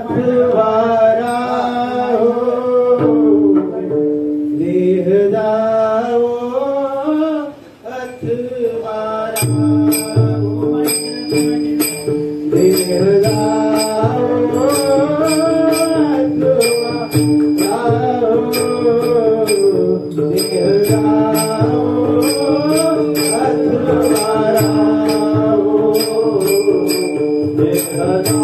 अथवारा हो देह दाओ अथवारा हो देह दाओ अथवारा हो देह दाओ अथवारा हो देह दाओ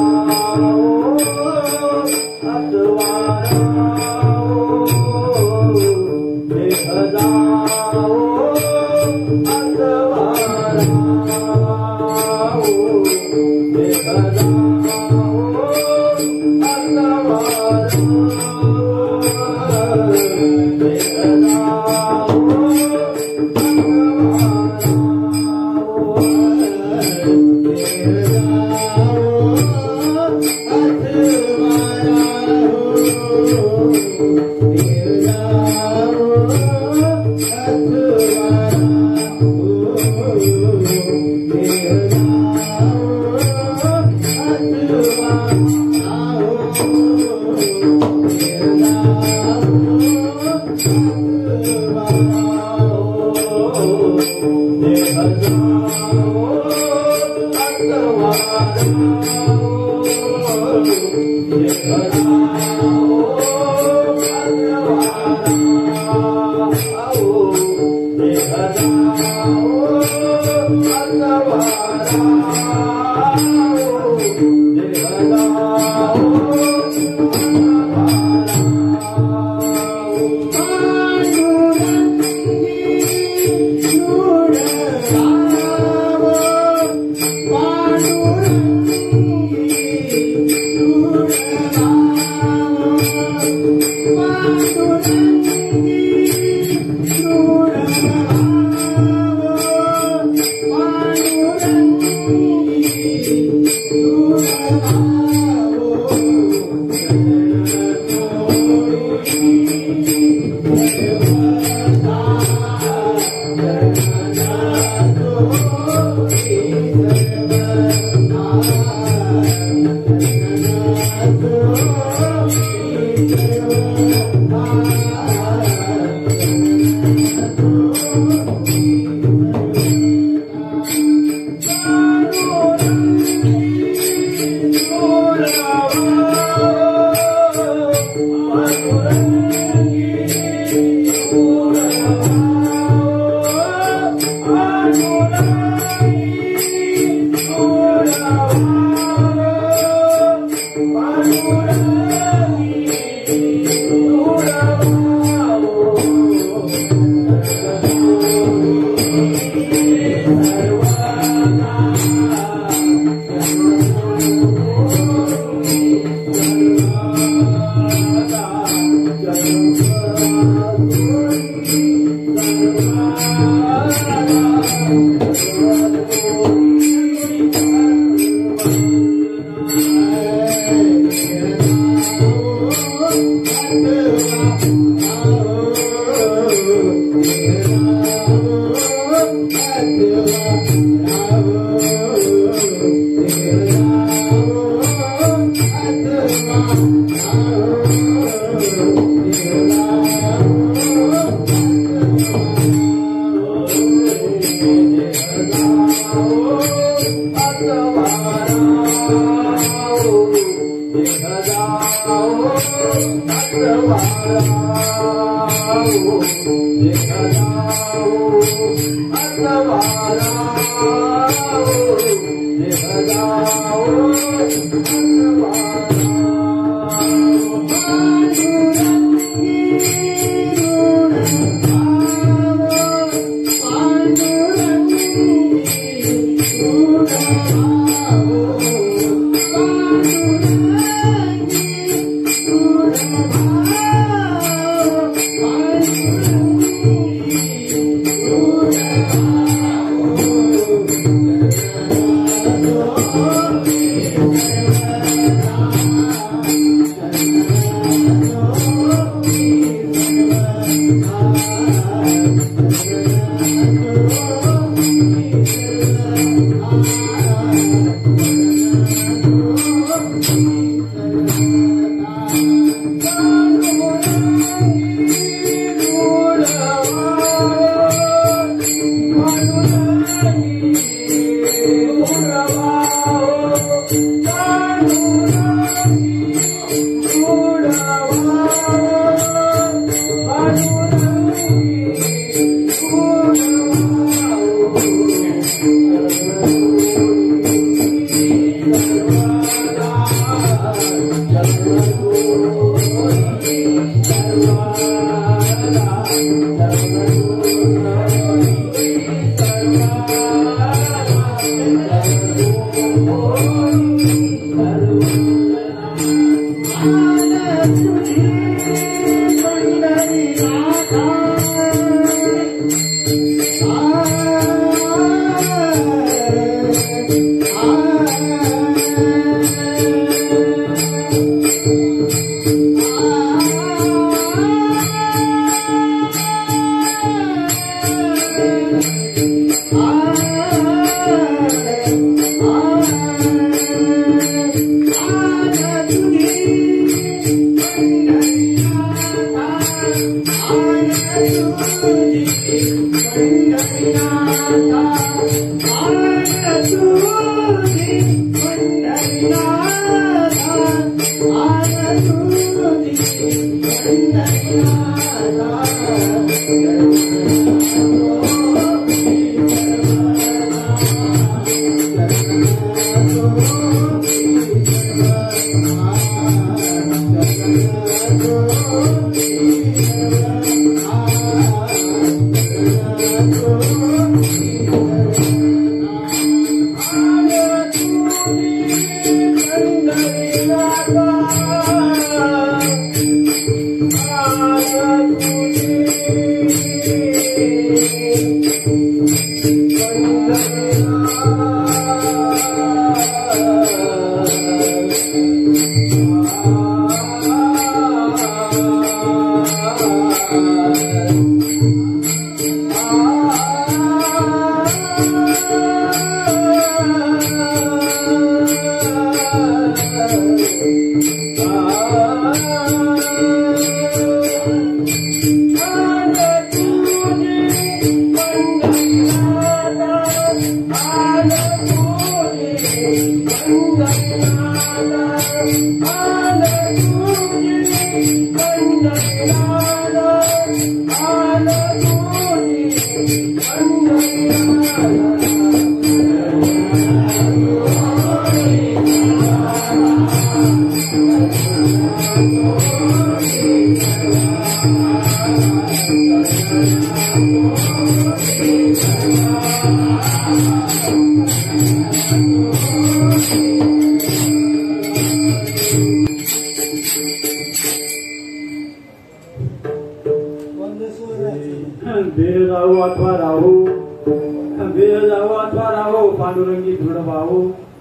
पांडुरंगी दृढ भाऊ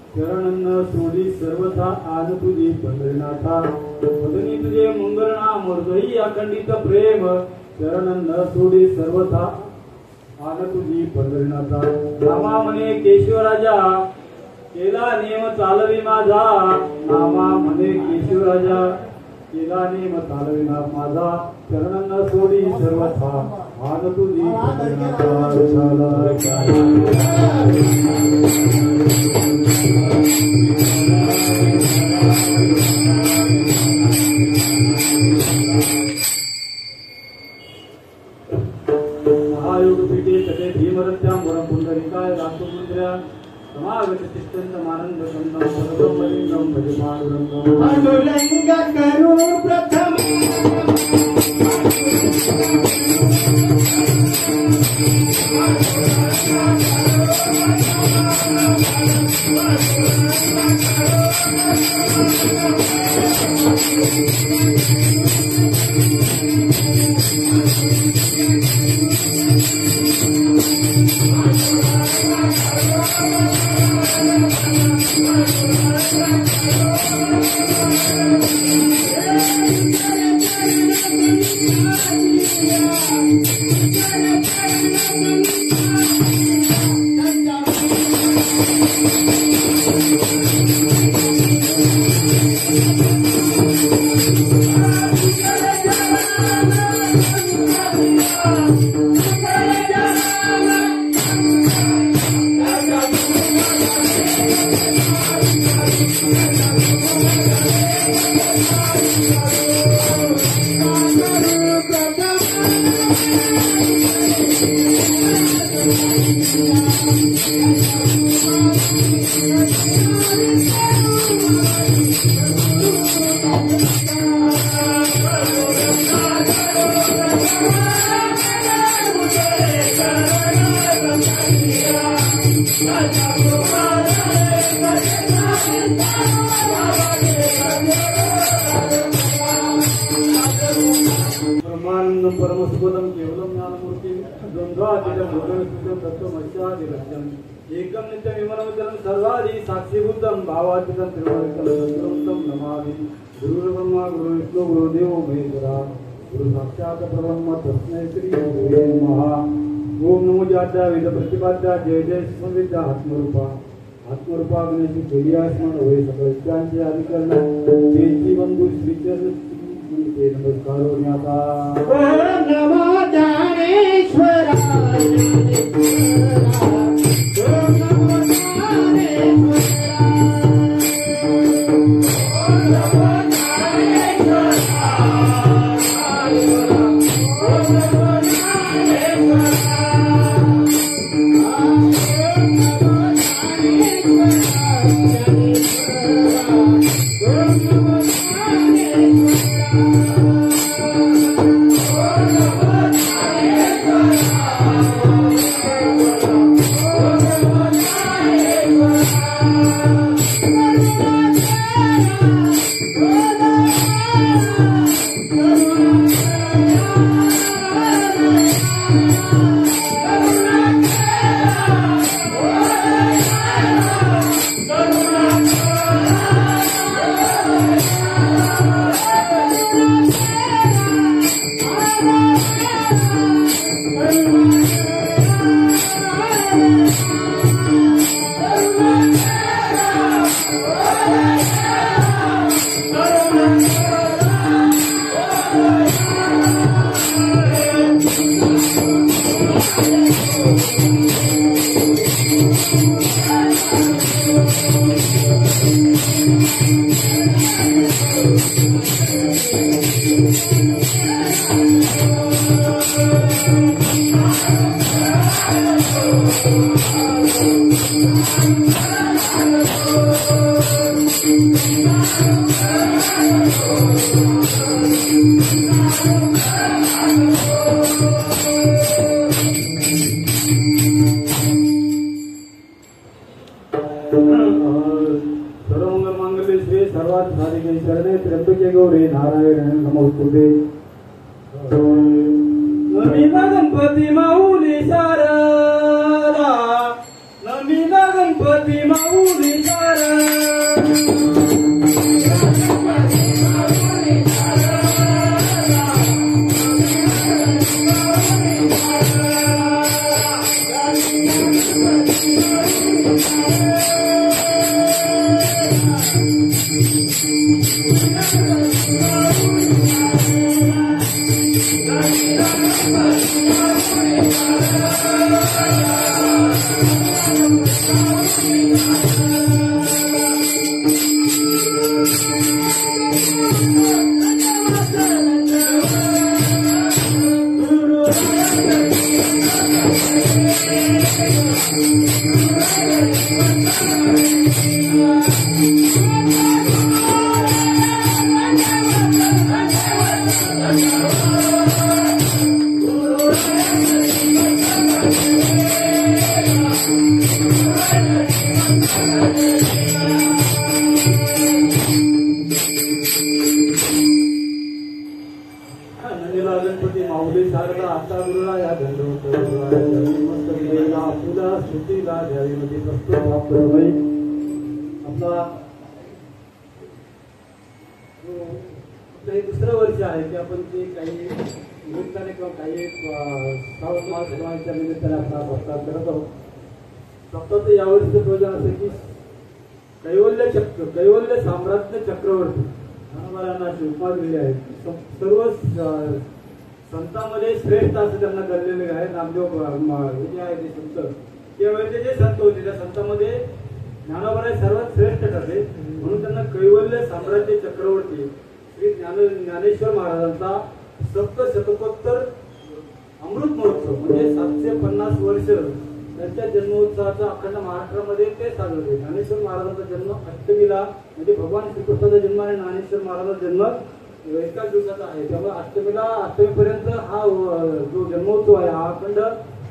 चरणन सोडी सर्वथा आन तुझी पंढरीनाथा मदनी तुझे मंगल नाम हृदयी अखंडित प्रेम चरणन सोडी सर्वथा आन तुझी पंढरीनाथा नामा म्हणे केशवराजा केला नेम चालवी माझा नामा म्हणे केशवराजा केला नेम चालवी माझा चरणन सोडी सर्वथा आन तुझी पंढरीनाथा महायोगपीठे तटे भीमरत्यां पुंडरिकाय राष्ट्रपुत्र्या समागत चित्तंतमानंद संदम परब्रह्मलिंगम भज पांडुरंगम पांडुरंग करू प्रथम सुबोधम केवलम ज्ञानमूर्ती द्वंद्वातीतं भूतविश्वं तत्त्वमस्यादिलक्ष्यम् एकं नित्यं विमलमचलं सर्वादि साक्षीभूतं भावातीतं त्रिवादितं सत्यं नमामि गुरुर्ब्रह्मा गुरुर्विष्णु गुरुदेवो महेश्वरा गुरु साक्षात् परब्रह्म तस्मै श्री गुरुवे नमः ओम नमो जात्या वेद प्रतिपाद्या जय जय स्मृत्या आत्मरूपा आत्मरूपा गणेश केलिया स्मरण होय सकल विद्यांचे अधिकरण तेजी बंधू श्रीचरण ते नमस्कार होण्याचा ओम नमो ज्ञानेश्वराय ओम नमो दुसरं वर्ष आहे की आपण ते काही निमित्ताने किंवा काही श्रावण मास किंवा निमित्ताने आपला सप्ताह करत आहोत. सप्ताहाचं यावर्षीचं प्रयोजन असं की कैवल्य साम्राज्य चक्रवर्ती हनुमानांना शिवपा दिलेले आहेत. सर्व संतांमध्ये श्रेष्ठ असं त्यांना गणलेले आहे. नामदेव हे जे आहे ते संत त्यावेळेचे जे संत होते त्या संतांमध्ये ज्ञानोबा सर्वात श्रेष्ठ ठरले म्हणून त्यांना कैवल्य साम्राज्य चक्रवर्ती श्री ज्ञानेश्वर महाराजांचा सप्तशतकोत्तर अमृत महोत्सव म्हणजे 750 वर्ष त्यांच्या जन्मोत्सवाचा अखंड महाराष्ट्रामध्ये ते साजरे. ज्ञानेश्वर महाराजांचा जन्म अष्टमीला म्हणजे भगवान श्रीकृष्णाचा जन्म आणि ज्ञानेश्वर महाराजांचा जन्म एकाच दिवसाचा आहे. त्यामुळे अष्टमीपर्यंत हा जो जन्मोत्सव आहे हा अखंड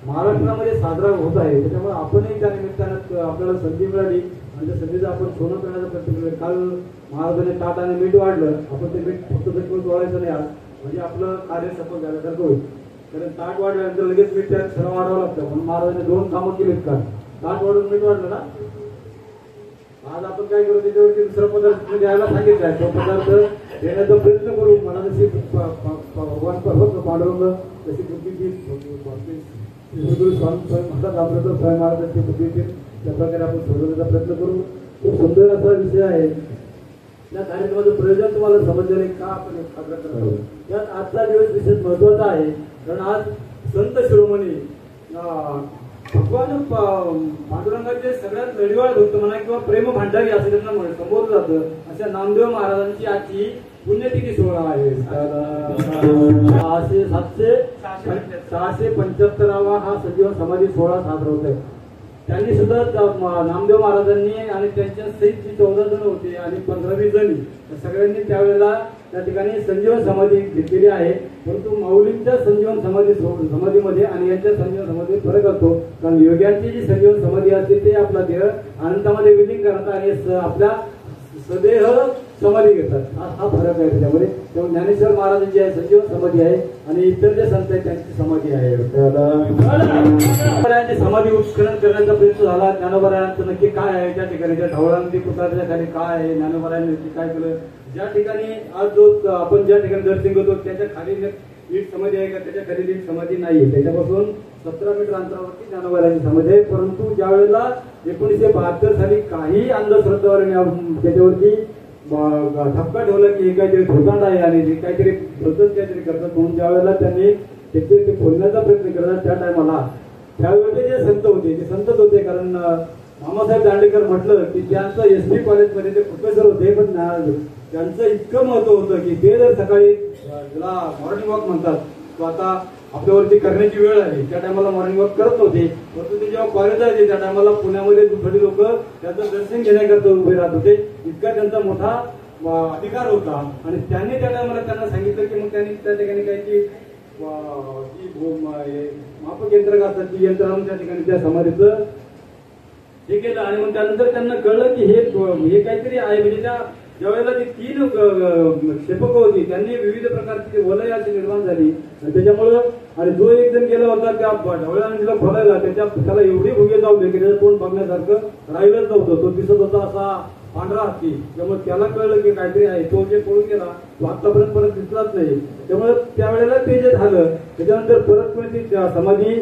महाराष्ट्रामध्ये साजरा होत आहे. त्याच्यामुळे आपणही त्या निमित्तानं आपल्याला संधी मिळाली आणि त्या संधीचा आपण सोनं करण्याचा प्रयत्न केला. काल महाराजांनी ताटाने मीठ वाढलं, आपण ते मीठ फक्त पेटवून तोडायचं नाही आज म्हणजे आपलं कार्य सफल झाल्यासारखं होईल. कारण ताट वाढल्यानंतर लगेच मीठ त्यात सर्व वाढावं लागतं. म्हणून महाराजांनी 2 कामं केलीत का, ताट वाढून मीठ वाढलं ना. आज आपण काय करू, त्याच्यावरती दुसरा पदार्थ द्यायला सांगितलं आहे, तो पदार्थ देण्याचा प्रयत्न करू. मला जशी भगवान होतं पांडुरंग तशी बुद्धी म्हणतात आपलं तर स्वयं महाराजांची बुद्धी त्या प्रकारे आपण सोडवण्याचा प्रयत्न करू. खूप सुंदर असा विषय आहे. या कार्यक्रमाचं प्रयोजन तुम्हाला समजलेलं आहे का आपण साजरा करतो. यात आजचा दिवस विशेष महत्वाचा आहे, कारण आज संत शिरोमणी भगवान पांडुरंगाचे सगळ्यात लढीवाळ भक्त म्हणा किंवा प्रेम भांडारी असं त्यांना संबोधलं जातं, अशा नामदेव महाराजांची आजची पुण्यतिथी सोहळा आहे. 675वा हा सजीव समाधी सोहळा साजरा होत आहे. त्यांनी सुद्धा नामदेव महाराजांनी आणि त्यांच्या सहित जी 14 जण होते आणि 15-20 जणी सगळ्यांनी त्यावेळेला त्या ठिकाणी संजीवन समाधी घेतलेली आहे. परंतु माऊलींच्या संजीवन समाधीमध्ये आणि यांच्या संजीवन समाधीत फरक असतो. कारण योग्यांची जी संजीवन समाधी असते ते आपला देह अनंतामध्ये विलीन करतात आणि आपल्या सदेह समाधी घेतात. हा फरक आहे त्याच्यामध्ये. त्यामुळे ज्ञानेश्वर महाराजांची आहे संजीवन समाधी आहे आणि इतर जे संत आहेत त्यांची समाधी आहे. ज्ञानोबारायांची समाधी उत्खनन करण्याचा प्रयत्न झाला. ज्ञानोबारायांचं नक्की काय आहे त्या ठिकाणी, त्या ढवळांची पुतळ्याच्या खाली काय आहे, ज्ञानोबारायांनी नक्की काय केलं, ज्या ठिकाणी आज जो आपण ज्या ठिकाणी दर्शन करतो त्याच्या खाली नीट समाधी आहे का, त्याच्या खाली नीट समाधी नाहीये. त्याच्यापासून 17 मीटर अंतरावरती ज्ञानोबारायांची समाधी आहे. परंतु ज्या वेळेला 1972 साली काही अंधश्रद्धावाल्यांनी त्याच्यावरती ठपका ठेवला की हे काहीतरी धोकांड आहे आणि हे काहीतरी भलतच काहीतरी करतात, म्हणून ज्या वेळेला त्यांनी ते खोलण्याचा प्रयत्न केला त्या टायमाला त्यावेळेचे जे संत होते ते संतच होते. कारण मामासाहेब दांडेकर म्हटलं की त्यांचं एसबी कॉलेजमध्ये ते प्रोफेसर होते, पण त्यांचं इतकं महत्व होतं की ते जर सकाळी ज्याला मॉर्निंग वॉक म्हणतात तो आता आपल्यावरती करण्याची वेळ आली, त्या टायमाला मॉर्निंग वॉक करत होते. परंतु ते जेव्हा कॉलेज आहे त्या टायमाला पुण्यामध्ये दुसरी लोक त्याचं दर्शन घेण्याकरता उभे राहत होते. इतका त्यांचा मोठा अधिकार होता आणि त्यांनी त्या टायमाला त्यांना सांगितलं की मग त्यांनी त्या ठिकाणी काही ती मापक यंत्र असतात ती यंत्र आणून त्या ठिकाणी त्या समाधीचं हे केलं. आणि मग त्यानंतर त्यांना कळलं की हे काहीतरी आहे. म्हणजे त्या ज्यावेळेला ती 3 क्षेपक होती त्यांनी विविध प्रकारची वलय अशी निर्माण झाली आणि त्याच्यामुळं आणि जो एक जण गेला होता त्या ढवळ्याने तिला खोलायला त्याला एवढी भुगे जाऊ की त्याचं तोंड बघण्यासारखं राहिलंच नव्हतं. तो दिसत होता असा पांढरा हत्ती. त्यामुळे त्याला कळलं की काहीतरी आहे. तो जे पळून गेला तो आतापर्यंत परत दिसलाच नाही. त्यामुळे त्यावेळेला ते जे झालं त्याच्यानंतर परत ती समाधी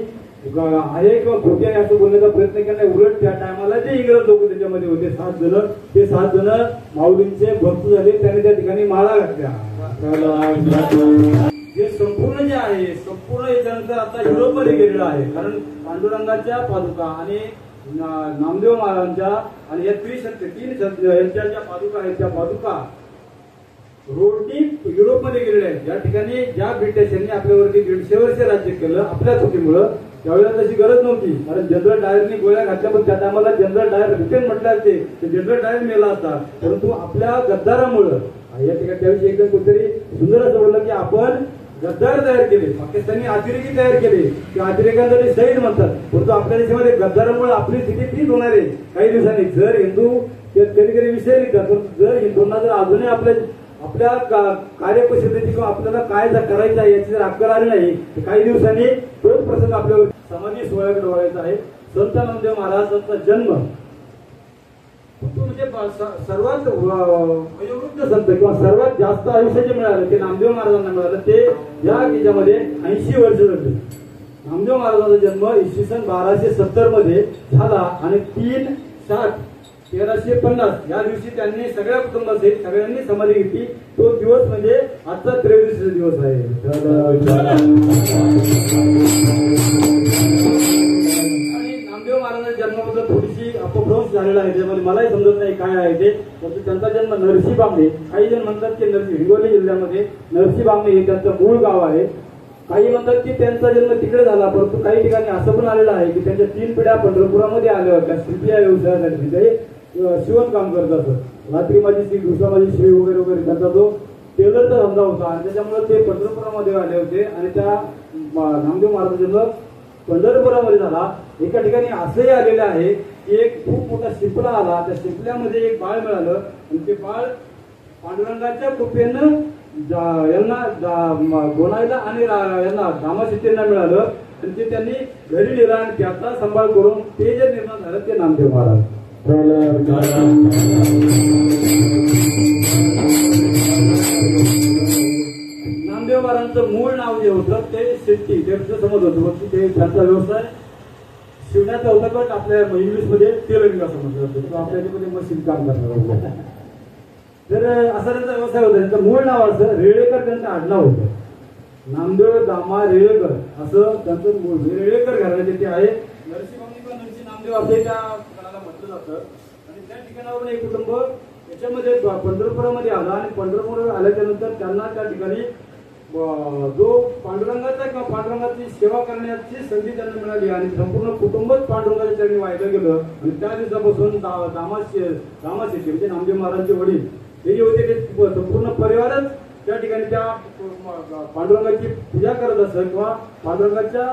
आहे किंवा खोटी आहे असं बोलण्याचा प्रयत्न केला. उलट त्या टायमाला जे इंग्रज लोक त्याच्यामध्ये होते 7 जण, ते 7 जण माऊलींचे भक्त झाले. त्यांनी त्या ठिकाणी माळा घातल्या. हे संपूर्ण जे आहे संपूर्ण याच्यानंतर आता युरोपमध्ये गेलेलं आहे. कारण पांडुरंगाच्या पादुका आणि नामदेव महाराजांच्या आणि या त्रिशक्ती 3 यांच्या ज्या पादुका आहेत त्या पादुका रोडनी युरोपमध्ये गेलेल्या आहेत. ज्या ठिकाणी ज्या ब्रिटिशांनी आपल्यावरती 150 वर्ष राज्य केलं आपल्या चुकीमुळं त्यावेळेला तशी गरज नव्हती. कारण जनरल डायरनी गोळ्या घातल्या, पण त्या टायमाला जनरल डायर रिटर्न म्हटलं ते जनरल डायर मेला असता. परंतु आपल्या गद्दारामुळं या ठिकाणी त्याविषयी एकदम कुठेतरी सुंदर असं बोललं की आपण गद्दार तयार केले, पाकिस्तानी अतिरेकी तयार केले, त्या अतिरेकांसाठी शहीद म्हणतात. परंतु आपल्या देशामध्ये गद्दारामुळे आपली स्थिती तीच होणार आहे काही दिवसांनी. जर हिंदू कधी कधी विषय निघतात, परंतु जर हिंदूंना जर अजूनही आपल्या कार्यपद्धती किंवा आपल्याला काय करायचं आहे याची जर अक्कल आली नाही तर काही दिवसांनी तोच प्रसंग आपल्यावर समाधी सोहळ्याकडे वळायचा आहे. संत नामदेव महाराजांचा जन्म म्हणजे सर्वात वयोवृद्ध संत किंवा सर्वात जास्त आयुष्य जे मिळालं ते नामदेव महाराजांना मिळालं. ते या याच्यामध्ये 80 वर्ष झाली. नामदेव महाराजांचा जन्म इसवी सन 1270 मध्ये झाला आणि 3/7/1350 या दिवशी त्यांनी सगळ्या कुटुंबासहित सगळ्यांनी समाधी घेतली. तो दिवस म्हणजे आजचा 23 दिवस आहे. आणि नामदेव महाराजांच्या जन्माबद्दल थोडीशी अपभ्रंश झालेला आहे, त्यामध्ये मलाही समजत नाही काय आहे ते. परंतु त्यांचा जन्म नरसी बामणे, काही जण म्हणतात की हिंगोली जिल्ह्यामध्ये नरसी बामणे हे त्यांचं मूळ गाव आहे. काही म्हणतात की त्यांचा जन्म तिकडे झाला, परंतु काही ठिकाणी असं पण आलेलं आहे की त्यांच्या 3 पिढ्या पंढरपुरामध्ये आल्या होत्या शिल्पी या व्यवसायासाठी. ते शिवण काम करत असत. रात्री माझी श्री दिवसा माझी श्री वगैरे वगैरे त्यांचा जो टेलरचा धंदा होता आणि त्याच्यामुळे ते पंढरपुरामध्ये आले होते. आणि त्या नामदेव महाराजांचा जन्म पंढरपुरामध्ये झाला. एका ठिकाणी असंही आलेलं आहे की एक खूप मोठा शिपला आला, त्या शिपल्यामध्ये एक बाळ मिळालं आणि ते बाळ पांडुरंगाच्या कृपेनं यांना गोनाईला आणि यांना दामासिद्धींना मिळालं आणि ते त्यांनी घरी नेलं आणि त्याचा सांभाळ करून ते जे निर्माण झालं ते नामदेव महाराज. नामदेव महाराजांचं मूळ नाव जे होतं ते शेट्टी, ते समज होतं की ते त्यांचा व्यवसाय शिवण्याचा होता, पण आपल्या इंग्लिशमध्ये टेलरिंग असं म्हटलं जातं, आपल्या याच्यामध्ये मशीन काम करणार. तर असा त्यांचा व्यवसाय होता. त्यांचं मूळ नाव असं रेळेकर त्यांचं आडनाव होतं. नामदेव दामा रेळेकर असं त्यांचं मूळ रेळेकर घराण्याचे ते आहे. नरसिंह किंवा नरसिंह नामदेव असे त्या घराला म्हटलं जातं. आणि त्या ठिकाणावरून एक कुटुंब याच्यामध्ये पंढरपुरामध्ये आलं आणि पंढरपूर आल्याच्या नंतर त्यांना त्या ठिकाणी जो पांडुरंगाचा किंवा पांडुरंगाची सेवा करण्याची संधी त्यांना मिळाली आणि संपूर्ण कुटुंबच पांडुरंगाच्या चरणी वाहिलं गेलं. आणि त्या दिवसापासून दामाशेट्टी म्हणजे नामदेव महाराजांचे वडील हे जे होते ते संपूर्ण परिवारच त्या ठिकाणी त्या पांडुरंगाची पूजा करत असत किंवा पांडुरंगाच्या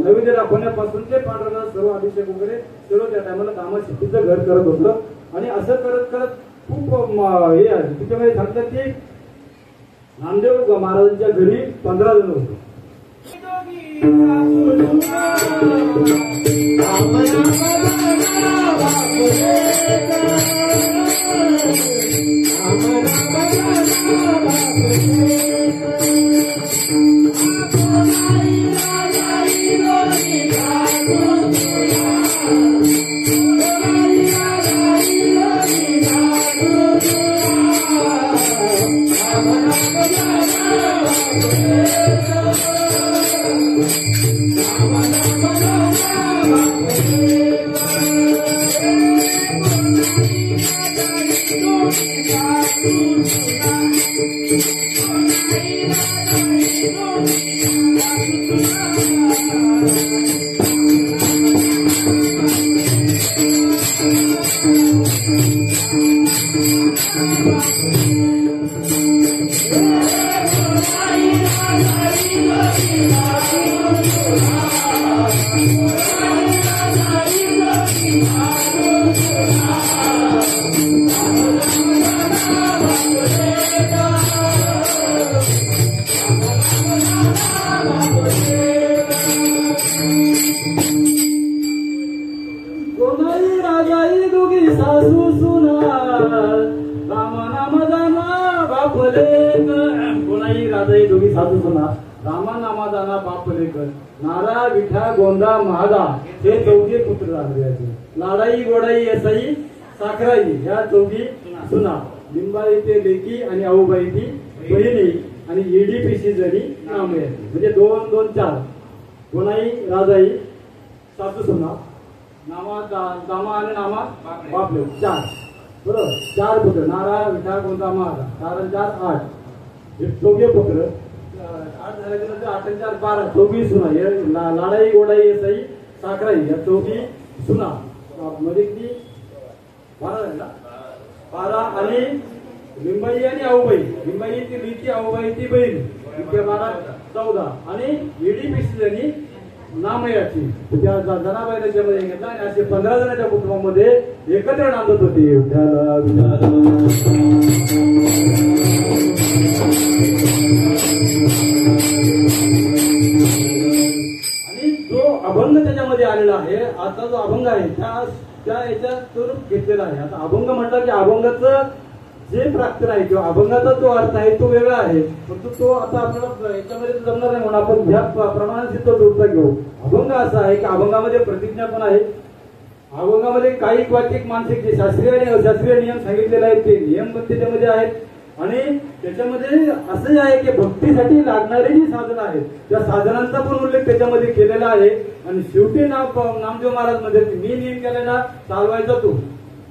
नैवेद्य दाखवण्यापासून ते पांडुरंगाचा सर्व अभिषेक वगैरे सर्व त्या टायमाला दामाशेट्टीचं घर करत होतं. आणि असं करत करत खूप हे आहे. त्याच्यामध्ये सांगतात की नामदेव महाराजांच्या घरी 15 जण होते. नारा विठा गोंदा महादा हे चौघे पुत्र झाले. लाडाई गोडाई येसाई साखराई या चौघी सुना. लिंबाई ते लेकी आणि आऊबाई ती बहिणी आणि ईडीपीसी जणी नामे म्हणजे 2 2 4 गोनाई राजाई सासू सुना नामा दामा आणि नामा बापले 4 बरोबर 4 पुत्र. नारा विठा गोंदा महादा 4 4 8 हे चौघे पुत्र. 8 झाल्यानंतर 8 4 12 चौघी सुना. लाडाई गोडाई येसाई साखराई या चौघी सुना म्हणजे किती 12 झाले ना. 12 आणि लिंबाई आणि आऊबाई. लिंबाई ती लिकी आऊबाई ती बहीण 12 14 आणि ईडीपीसी जणी नामयाची त्या जनाबाई त्याच्यामध्ये घेतला आणि असे 15 जणांच्या कुटुंबामध्ये एकत्र नांदत होते. आणि जो अभंग त्याच्यामध्ये आलेला आहे आता जो अभंग आहे त्या याच्यात स्वरूप घेतलेला आहे. आता अभंग म्हटलं की अभंगाचं जे प्राप्त आहे किंवा अभंगाचा जो अर्थ आहे तो वेगळा आहे. परंतु तो आता आपल्याला याच्यामध्ये जमणार नाही म्हणून आपण ह्या प्रमाणात तो जोडता घेऊ. अभंग असा आहे की अभंगामध्ये प्रतिज्ञा पण आहे. अभंगामध्ये काही वाचिक मानसिक जे शास्त्रीय आणि अशास्त्रीय नियम सांगितलेले आहेत ते नियम पण त्याच्यामध्ये आहेत. आणि त्याच्यामध्ये असंही आहे की भक्तीसाठी लागणारी जी साधनं आहेत त्या साधनांचा पण उल्लेख त्याच्यामध्ये केलेला आहे. आणि शेवटी नामदेव महाराज मध्ये मी नियम केलेला चालवायचा तू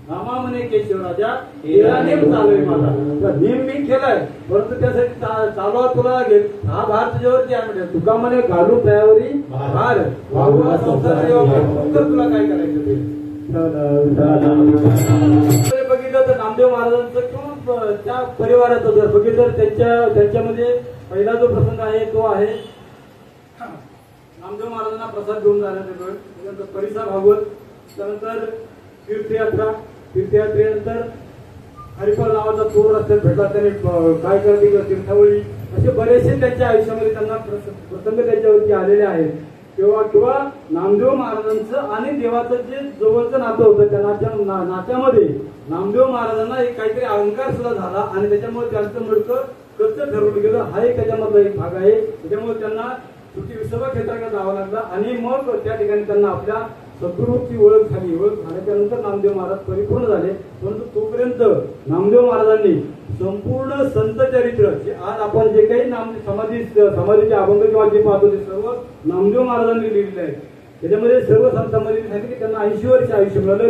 नामा म्हणे केशवराजा हेरा नेम चालू आहे माझा. तर नेम मी केलाय परंतु त्यासाठी चालवा तुला लागेल. हा भार तुझ्यावरती आहे म्हणजे तुका म्हणे घालू त्यावरी भार वाहूया संसार तुला काय करायचं ते. बघितलं तर नामदेव महाराजांचं किंवा त्या परिवाराचं जर बघितलं तर त्यांच्यामध्ये पहिला जो प्रसंग आहे तो आहे नामदेव महाराजांना प्रसाद घेऊन जाण्याचा वेळ. त्यानंतर परिसा भागवत, त्यानंतर तीर्थयात्रेनंतर हरिपाल नावाचा चोर रस्त्यात भेटला, त्याने काय करते तीर्थावळी, असे बरेचसे त्यांच्या आयुष्यामध्ये त्यांना प्रसंग त्यांच्यावरती आलेले आहेत. किंवा नामदेव महाराजांचं आणि देवाचं जे जवळचं नातं होतं, त्या नात्यामध्ये नामदेव महाराजांना एक काहीतरी अहंकार सुद्धा झाला आणि त्याच्यामुळे त्यांचं मडकं कच्चं ठरवलं गेलं. हा एक त्याच्यामधला एक भाग आहे. त्याच्यामुळे त्यांना सुट्टी विसर्ग क्षेत्राकडे जावं लागलं आणि मग त्या ठिकाणी त्यांना आपल्या सद्गुरूची ओळख झाली. ओळख झाल्याच्या नंतर नामदेव महाराज परिपूर्ण झाले. परंतु तोपर्यंत नामदेव महाराजांनी संपूर्ण संत चरित्र जे आज आपण जे काही समाधीचे अभंग किंवा जे पाहतो ते सर्व नामदेव महाराजांनी लिहिलेले आहे. त्याच्यामध्ये सर्व संतांमध्ये सांगितले की त्यांना 80 वर्ष आयुष्य मिळालं.